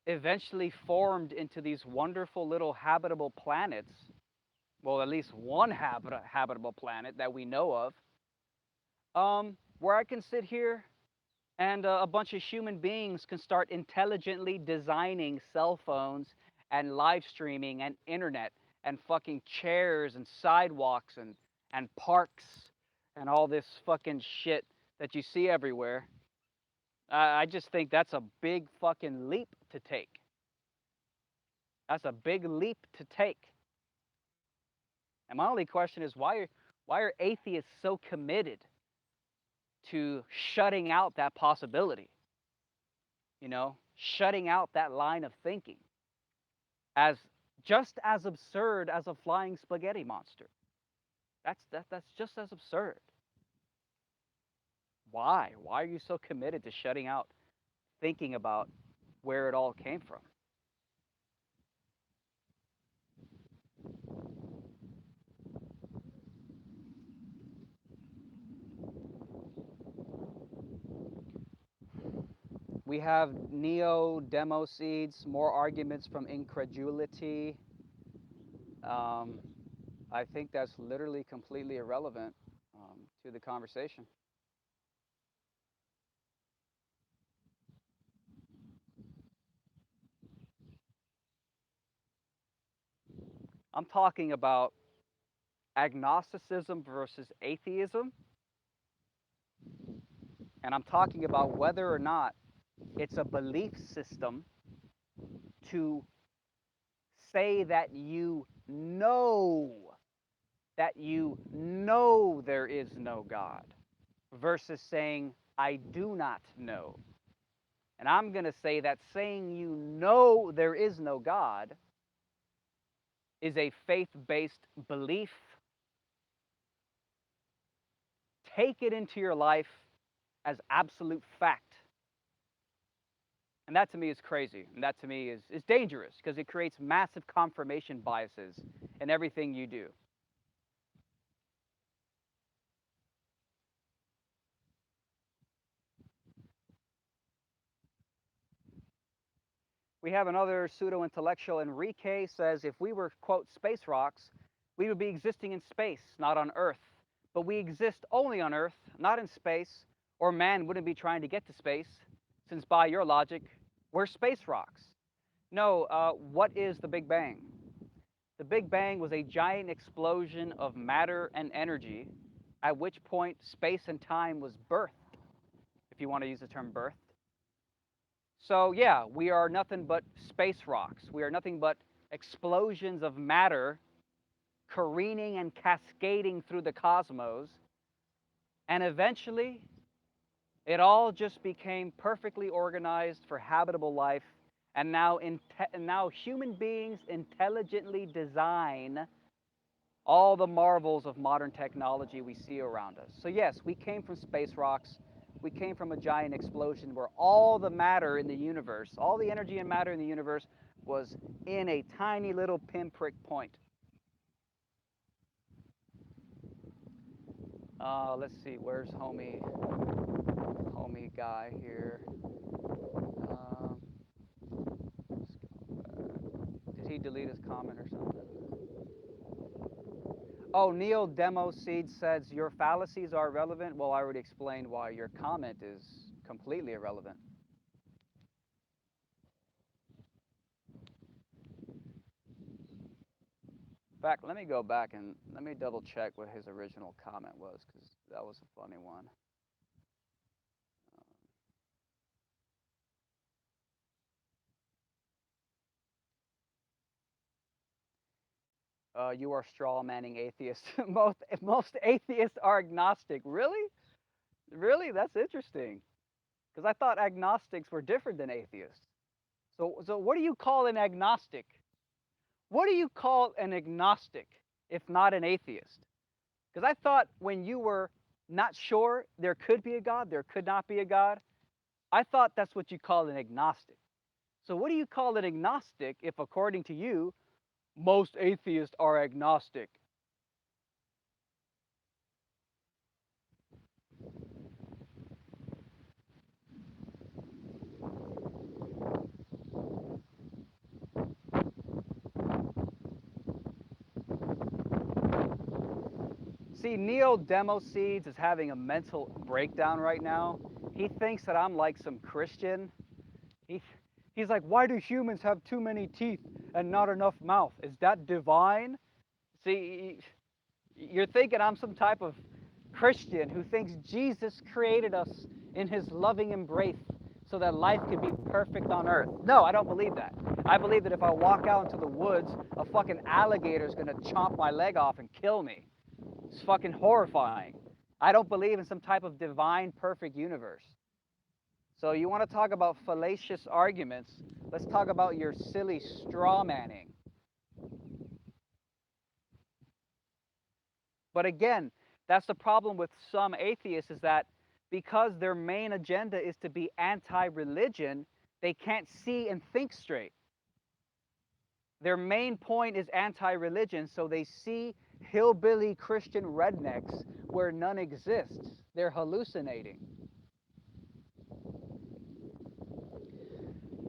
eventually formed into these wonderful little habitable planets. Well, at least one habitable planet that we know of, where I can sit here and a bunch of human beings can start intelligently designing cell phones and live streaming and internet and fucking chairs and sidewalks and parks and all this fucking shit that you see everywhere. I just think that's a big fucking leap to take. That's a big leap to take. And my only question is why are atheists so committed to shutting out that possibility? Shutting out that line of thinking as just as absurd as a flying spaghetti monster. That's just as absurd. Why? Why are you so committed to shutting out thinking about where it all came from? We have neo demo seeds, more arguments from incredulity. Um, I think that's literally completely irrelevant to the conversation. I'm talking about agnosticism versus atheism, and I'm talking about whether or not it's a belief system to say that you know there is no God versus saying I do not know. And I'm going to say that saying you know there is no God is a faith-based belief. Take it into your life as absolute fact. And that to me is crazy. And that to me is dangerous because it creates massive confirmation biases in everything you do. We have another pseudo-intellectual, Enrique, says if we were, quote, space rocks, we would be existing in space, not on Earth. But we exist only on Earth, not in space, or man wouldn't be trying to get to space, since by your logic, we're space rocks. No, what is the Big Bang? The Big Bang was a giant explosion of matter and energy, at which point space and time was birthed, if you want to use the term birth. So, yeah, we are nothing but space rocks. We are nothing but explosions of matter careening and cascading through the cosmos, and eventually it all just became perfectly organized for habitable life, and now human beings intelligently design all the marvels of modern technology we see around us. So yes, we came from space rocks. We came from a giant explosion where all the matter in the universe, all the energy and matter in the universe was in a tiny little pinprick point. Let's see, where's homie guy here? Um, did he delete his comment or something? Oh, Neil Demo Seed says your fallacies are irrelevant. Well, I already explained why your comment is completely irrelevant. In fact, let me go back and let me double check what his original comment was, because that was a funny one. You are straw manning atheists. most atheists are agnostic. Really? Really? That's interesting. Because I thought agnostics were different than atheists. So what do you call an agnostic? What do you call an agnostic if not an atheist? Because I thought when you were not sure there could be a God, there could not be a God, I thought that's what you call an agnostic. So what do you call an agnostic if, according to you, most atheists are agnostic? See, Neo Demo Seeds is having a mental breakdown right now. He thinks that I'm like some Christian. He, he's like, why do humans have too many teeth and not enough mouth? Is that divine? See, you're thinking I'm some type of Christian who thinks Jesus created us in his loving embrace so that life could be perfect on earth. No, I don't believe that. I believe that if I walk out into the woods, a fucking alligator is going to chomp my leg off and kill me. It's fucking horrifying. I don't believe in some type of divine perfect universe. So you want to talk about fallacious arguments? Let's talk about your silly straw manning. But again, that's the problem with some atheists, is that because their main agenda is to be anti-religion, they can't see and think straight. Their main point is anti-religion, so they see hillbilly Christian rednecks where none exists. They're hallucinating.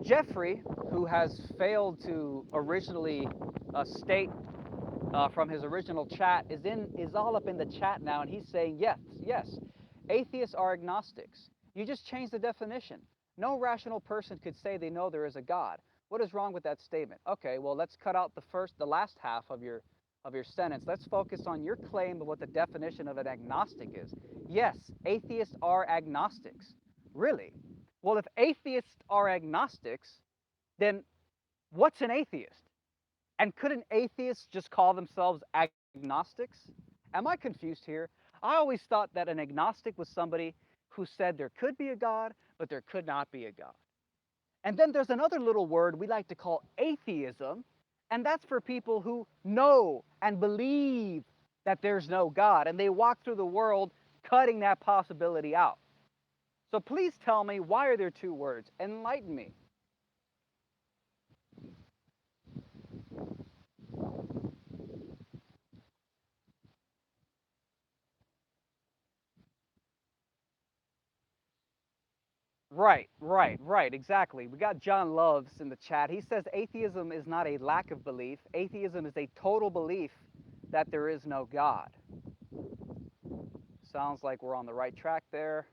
Jeffrey, who has failed to originally state from his original chat, is all up in the chat now, and he's saying yes, atheists are agnostics. You just changed the definition. No rational person could say they know there is a God. What is wrong with that statement? Okay, well, let's cut out the last half of your sentence. Let's focus on your claim of what the definition of an agnostic is. Yes, atheists are agnostics. Really? Well, if atheists are agnostics, then what's an atheist? And couldn't atheists just call themselves agnostics? Am I confused here? I always thought that an agnostic was somebody who said there could be a God, but there could not be a God. And then there's another little word we like to call atheism, and that's for people who know and believe that there's no God, and they walk through the world cutting that possibility out. So please tell me, why are there two words? Enlighten me. Right, exactly. We got John Loves in the chat. He says atheism is not a lack of belief. Atheism is a total belief that there is no God. Sounds like we're on the right track there.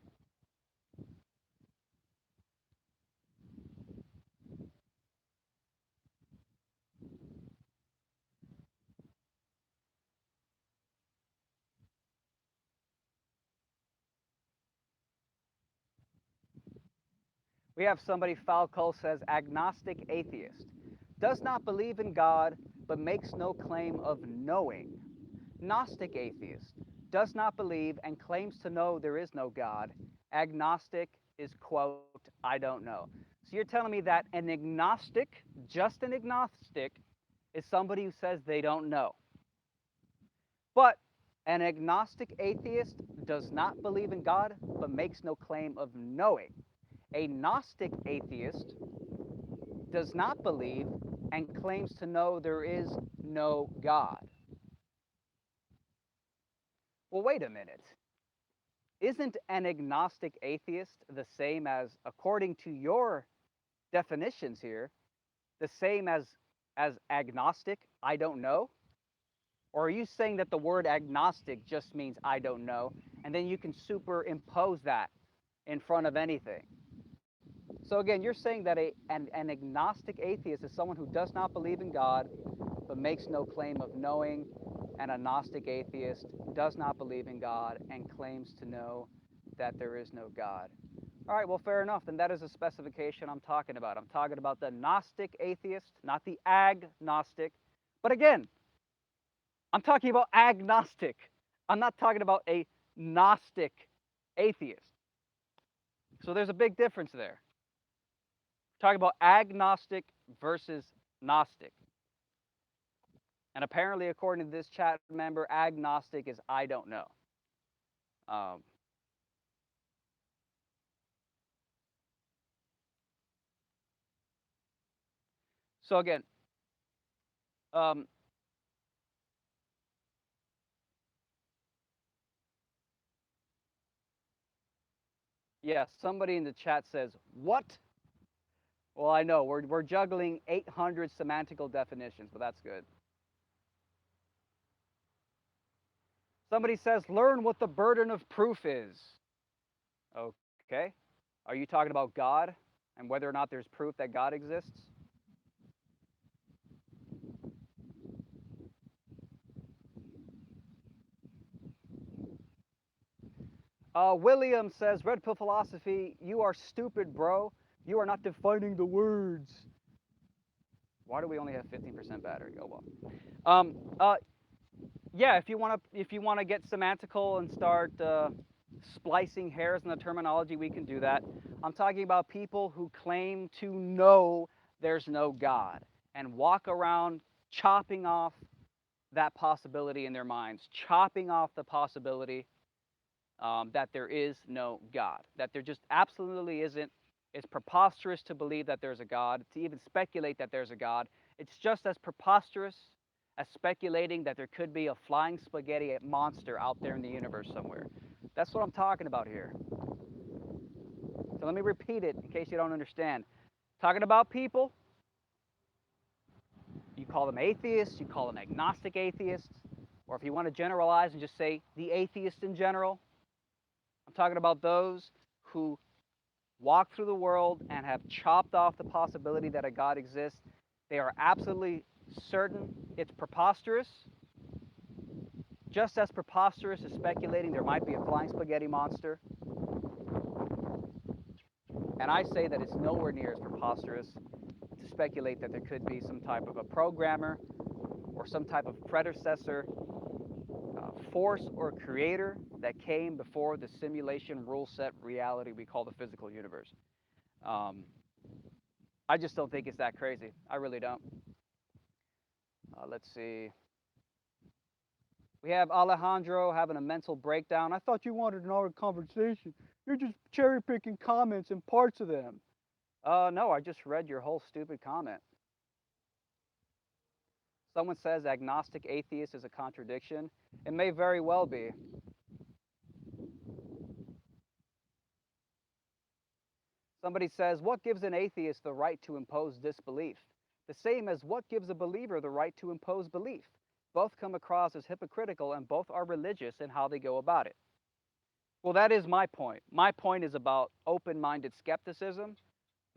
We have somebody, Falco says, agnostic atheist. Does not believe in God, but makes no claim of knowing. Gnostic atheist, does not believe and claims to know there is no God. Agnostic is, quote, I don't know. So you're telling me that an agnostic, just an agnostic, is somebody who says they don't know. But an agnostic atheist does not believe in God, but makes no claim of knowing. A Gnostic atheist does not believe and claims to know there is no God. Well, wait a minute. Isn't an agnostic atheist the same as, according to your definitions here, the same as agnostic, I don't know? Or are you saying that the word agnostic just means I don't know, and then you can superimpose that in front of anything? So again, you're saying that an agnostic atheist is someone who does not believe in God, but makes no claim of knowing, and a Gnostic atheist does not believe in God and claims to know that there is no God. All right, well, fair enough. Then that is a specification I'm talking about. I'm talking about the Gnostic atheist, not the agnostic. But again, I'm talking about agnostic. I'm not talking about a Gnostic atheist. So there's a big difference there. Talking about agnostic versus Gnostic. And apparently, according to this chat member, agnostic is I don't know. Um, so again, um, yeah, somebody in the chat says, what? Well, I know, we're juggling 800 semantical definitions, but that's good. Somebody says, learn what the burden of proof is. Okay. Are you talking about God and whether or not there's proof that God exists? William says, Red Pill Philosophy, you are stupid, bro. You are not defining the words. Why do we only have 15% battery? Oh well. Um, uh, yeah, if you wanna get semantical and start splicing hairs in the terminology, we can do that. I'm talking about people who claim to know there's no God and walk around chopping off that possibility in their minds, chopping off the possibility that there is no God, that there just absolutely isn't. It's preposterous to believe that there's a God, to even speculate that there's a God. It's just as preposterous as speculating that there could be a flying spaghetti monster out there in the universe somewhere. That's what I'm talking about here. So let me repeat it in case you don't understand. Talking about people, you call them atheists, you call them agnostic atheists, or if you want to generalize and just say the atheist in general, I'm talking about those who walk through the world and have chopped off the possibility that a God exists. They are absolutely certain it's preposterous, just as preposterous as speculating there might be a flying spaghetti monster. And I say that it's nowhere near as preposterous to speculate that there could be some type of a programmer or some type of predecessor, force or creator that came before the simulation rule set reality we call the physical universe. Um, I just don't think it's that crazy. I really don't. Let's see. We have Alejandro having a mental breakdown. I thought you wanted an hour conversation. You're just cherry picking comments and parts of them. No, I just read your whole stupid comment. Someone says agnostic atheist is a contradiction. It may very well be. Somebody says, what gives an atheist the right to impose disbelief? The same as what gives a believer the right to impose belief. Both come across as hypocritical and both are religious in how they go about it. Well, that is my point. My point is about open minded skepticism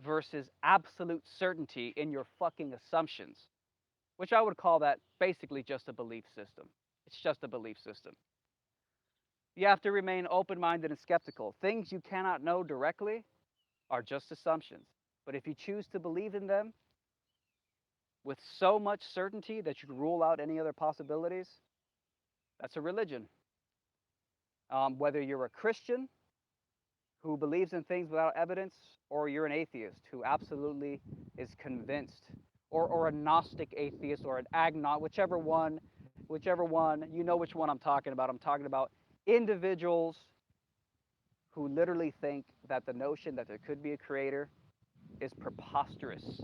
versus absolute certainty in your fucking assumptions, which I would call that basically just a belief system. It's just a belief system. You have to remain open minded and skeptical. Things you cannot know directly are just assumptions. But if you choose to believe in them with so much certainty that you can rule out any other possibilities, That's a religion. Whether you're a Christian who believes in things without evidence, or you're an atheist who absolutely is convinced, or a Gnostic atheist, or an agnostic, whichever one, you know which one I'm talking about. I'm talking about individuals who literally think that the notion that there could be a creator is preposterous,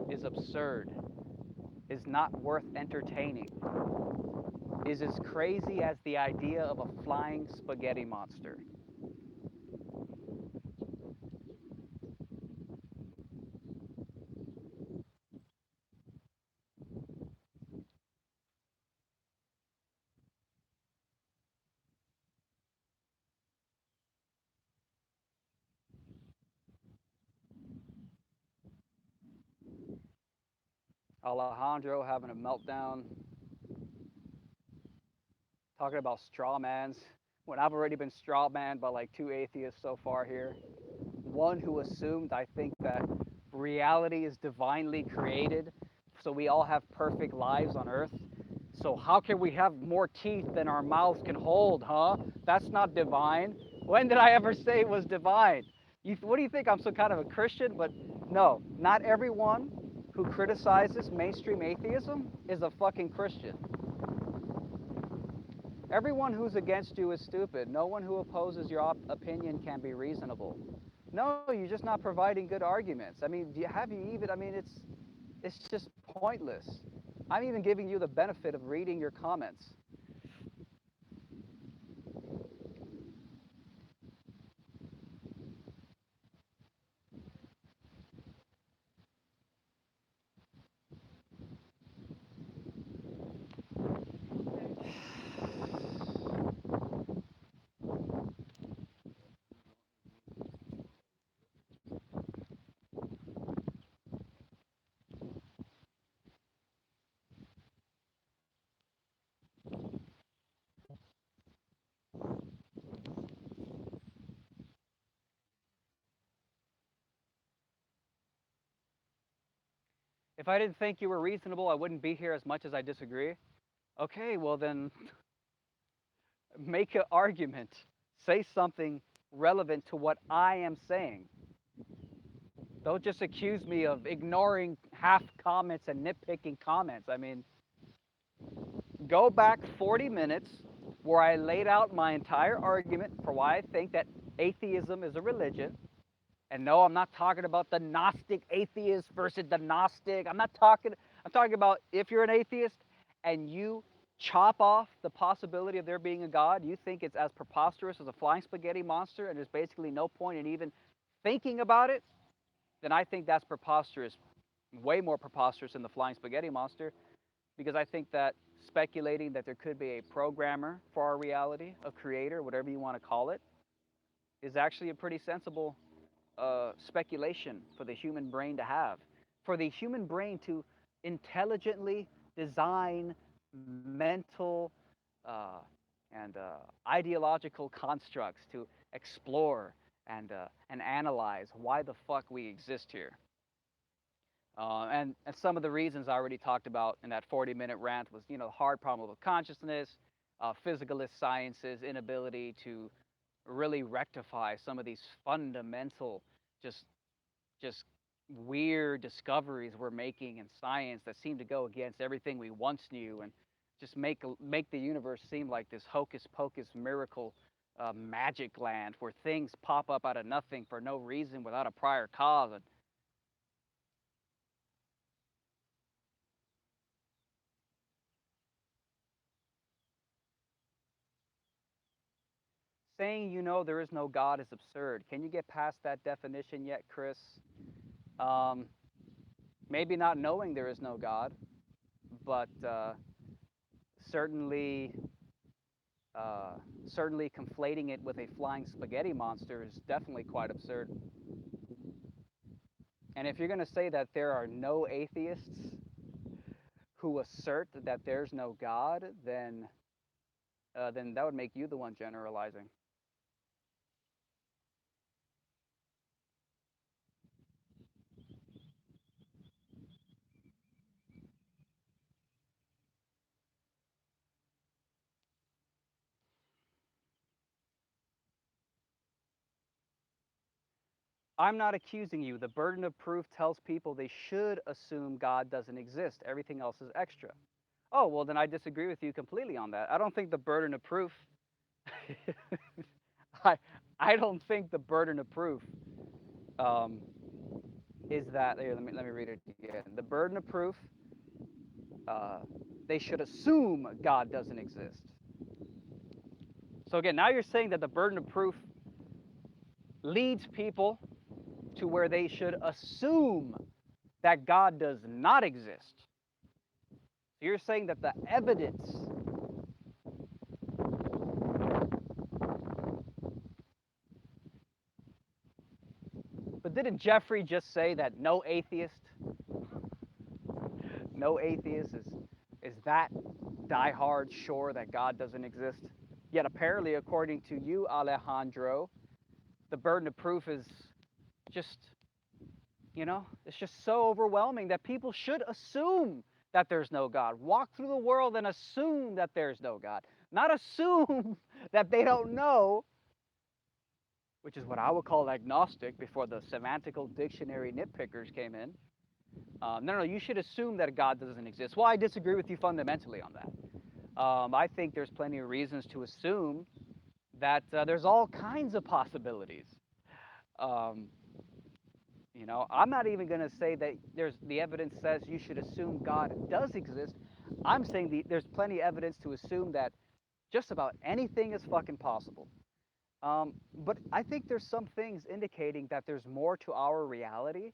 is absurd, is not worth entertaining, is as crazy as the idea of a flying spaghetti monster. Alejandro having a meltdown, talking about straw mans, when I've already been straw manned by like two atheists so far here. One who assumed, I think, that reality is divinely created, so we all have perfect lives on earth. So how can we have more teeth than our mouths can hold, huh? That's not divine. When did I ever say it was divine? What do you think? I'm some kind of a Christian? But no, not everyone who criticizes mainstream atheism is a fucking Christian. Everyone who's against you is stupid. No one who opposes your opinion can be reasonable. No, you're just not providing good arguments. I mean, have you even? I mean, it's just pointless. I'm even giving you the benefit of reading your comments. If I didn't think you were reasonable, I wouldn't be here as much as I disagree. Okay, well then, make an argument. Say something relevant to what I am saying. Don't just accuse me of ignoring half comments and nitpicking comments. I mean, go back 40 minutes where I laid out my entire argument for why I think that atheism is a religion. And no, I'm not talking about the Gnostic atheist versus the Gnostic. I'm talking about if you're an atheist and you chop off the possibility of there being a God, you think it's as preposterous as a flying spaghetti monster and there's basically no point in even thinking about it, then I think that's preposterous, way more preposterous than the flying spaghetti monster, because I think that speculating that there could be a programmer for our reality, a creator, whatever you want to call it, is actually a pretty sensible speculation for the human brain to have, for the human brain to intelligently design mental uh, and ideological constructs to explore and analyze why the fuck we exist here. And some of the reasons I already talked about in that 40-minute rant was, the hard problem of consciousness, physicalist science's inability to really rectify some of these fundamental, just just weird discoveries we're making in science that seem to go against everything we once knew, and just make the universe seem like this hocus pocus miracle magic land where things pop up out of nothing for no reason without a prior cause. And saying there is no God is absurd. Can you get past that definition yet, Chris? Um, Maybe not knowing there is no God, but certainly uh, certainly conflating it with a flying spaghetti monster is definitely quite absurd. And if you're going to say that there are no atheists who assert that there's no God, then that would make you the one generalizing. I'm not accusing you. The burden of proof tells people they should assume God doesn't exist. Everything else is extra. Oh, well, then I disagree with you completely on that. I don't think the burden of proof, I, I don't think the burden of proof um, is that, here, let me read it again. The burden of proof, uh, they should assume God doesn't exist. So again, now you're saying that the burden of proof leads people to where they should assume that God does not exist. So you're saying that the evidence, but didn't Jeffrey just say that no atheist is that diehard sure that God doesn't exist? Yet apparently, according to you, Alejandro, the burden of proof is just, it's just so overwhelming that people should assume that there's no God. Walk through the world and assume that there's no God. Not assume that they don't know, which is what I would call agnostic before the semantical dictionary nitpickers came in. No, you should assume that God doesn't exist. Well, I disagree with you fundamentally on that. I think there's plenty of reasons to assume that there's all kinds of possibilities. Um, I'm not even going to say that the evidence says you should assume God does exist. I'm saying there's plenty of evidence to assume that just about anything is fucking possible. But I think there's some things indicating that there's more to our reality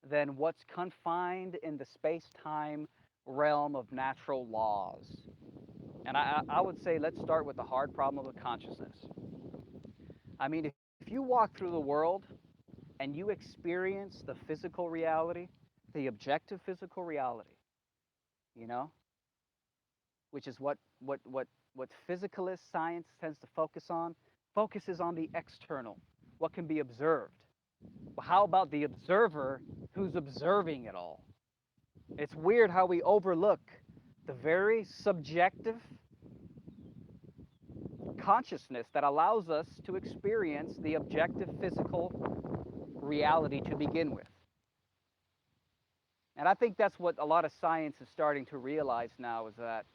than what's confined in the space-time realm of natural laws. And I would say let's start with the hard problem of consciousness. I mean, if you walk through the world and you experience the physical reality, the objective physical reality, you know, which is what physicalist science tends to focuses on the external, what can be observed. Well, how about the observer who's observing it all? It's weird how we overlook the very subjective consciousness that allows us to experience the objective physical reality to begin with. And I think that's what a lot of science is starting to realize now, is that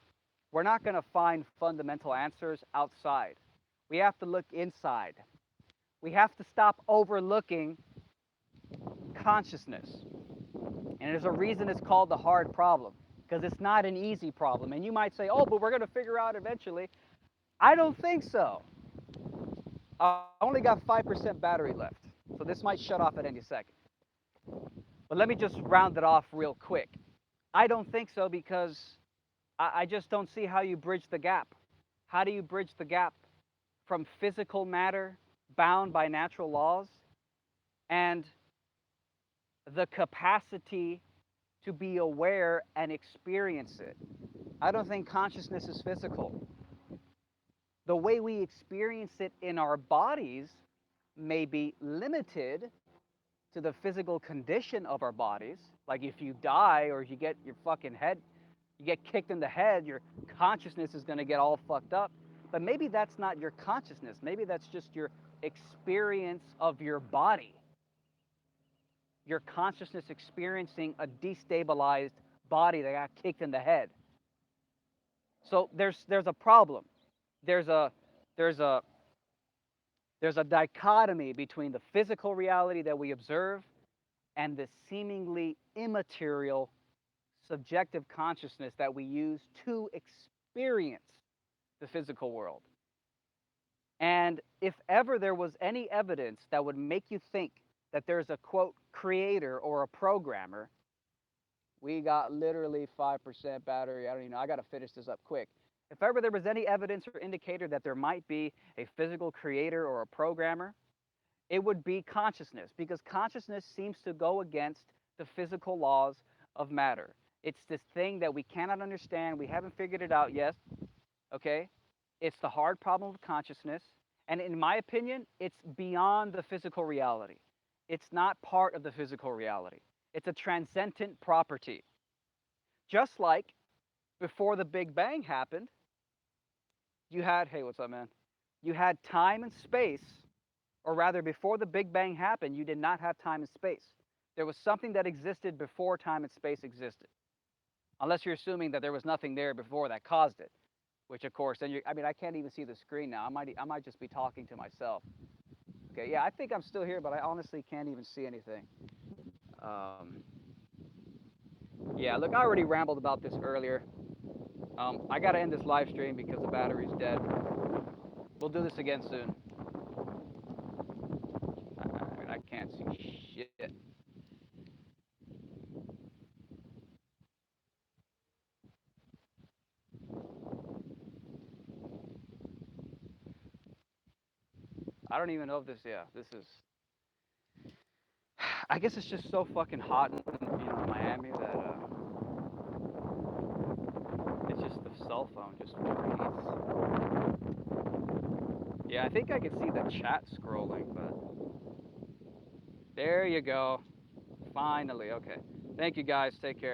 we're not going to find fundamental answers outside. We have to look inside. We have to stop overlooking consciousness. And there's a reason it's called the hard problem, because it's not an easy problem. And you might say, oh, but we're going to figure out eventually. I don't think so. I only got 5% battery left, so this might shut off at any second. But let me just round it off real quick. I don't think so because I just don't see how you bridge the gap. How do you bridge the gap from physical matter bound by natural laws and the capacity to be aware and experience it? I don't think consciousness is physical. The way we experience it in our bodies may be limited to the physical condition of our bodies. Like if you die or you get your fucking head, you get kicked in the head, your consciousness is going to get all fucked up. But maybe that's not your consciousness. Maybe that's just your experience of your body. Your consciousness experiencing a destabilized body that got kicked in the head. So there's a problem. There's a dichotomy between the physical reality that we observe and the seemingly immaterial subjective consciousness that we use to experience the physical world. And if ever there was any evidence that would make you think that there's a, quote, creator or a programmer, we got literally 5% battery. I don't even know. I got to finish this up quick. If ever there was any evidence or indicator that there might be a physical creator or a programmer, it would be consciousness, because consciousness seems to go against the physical laws of matter. It's this thing that we cannot understand. We haven't figured it out yet, okay? It's the hard problem of consciousness. And in my opinion, it's beyond the physical reality. It's not part of the physical reality. It's a transcendent property. Just like before the Big Bang happened, you had, hey, what's up, man? You had time and space Or rather, before the Big Bang happened, you did not have time and space. There was something that existed before time and space existed. Unless you're assuming that there was nothing there before that caused it, which of course, then you I mean, I can't even see the screen now. I might just be talking to myself. Okay, yeah, I think I'm still here, but I honestly can't even see anything. Um, yeah, look, I already rambled about this earlier. I gotta end this live stream because the battery's dead. We'll do this again soon. I can't see shit. I don't even know if this. Yeah, this is. I guess it's just so fucking hot in Miami that it's just the cell phone just overheats. Yeah, I think I can see the chat scrolling, but there you go. Finally, okay. Thank you guys. Take care.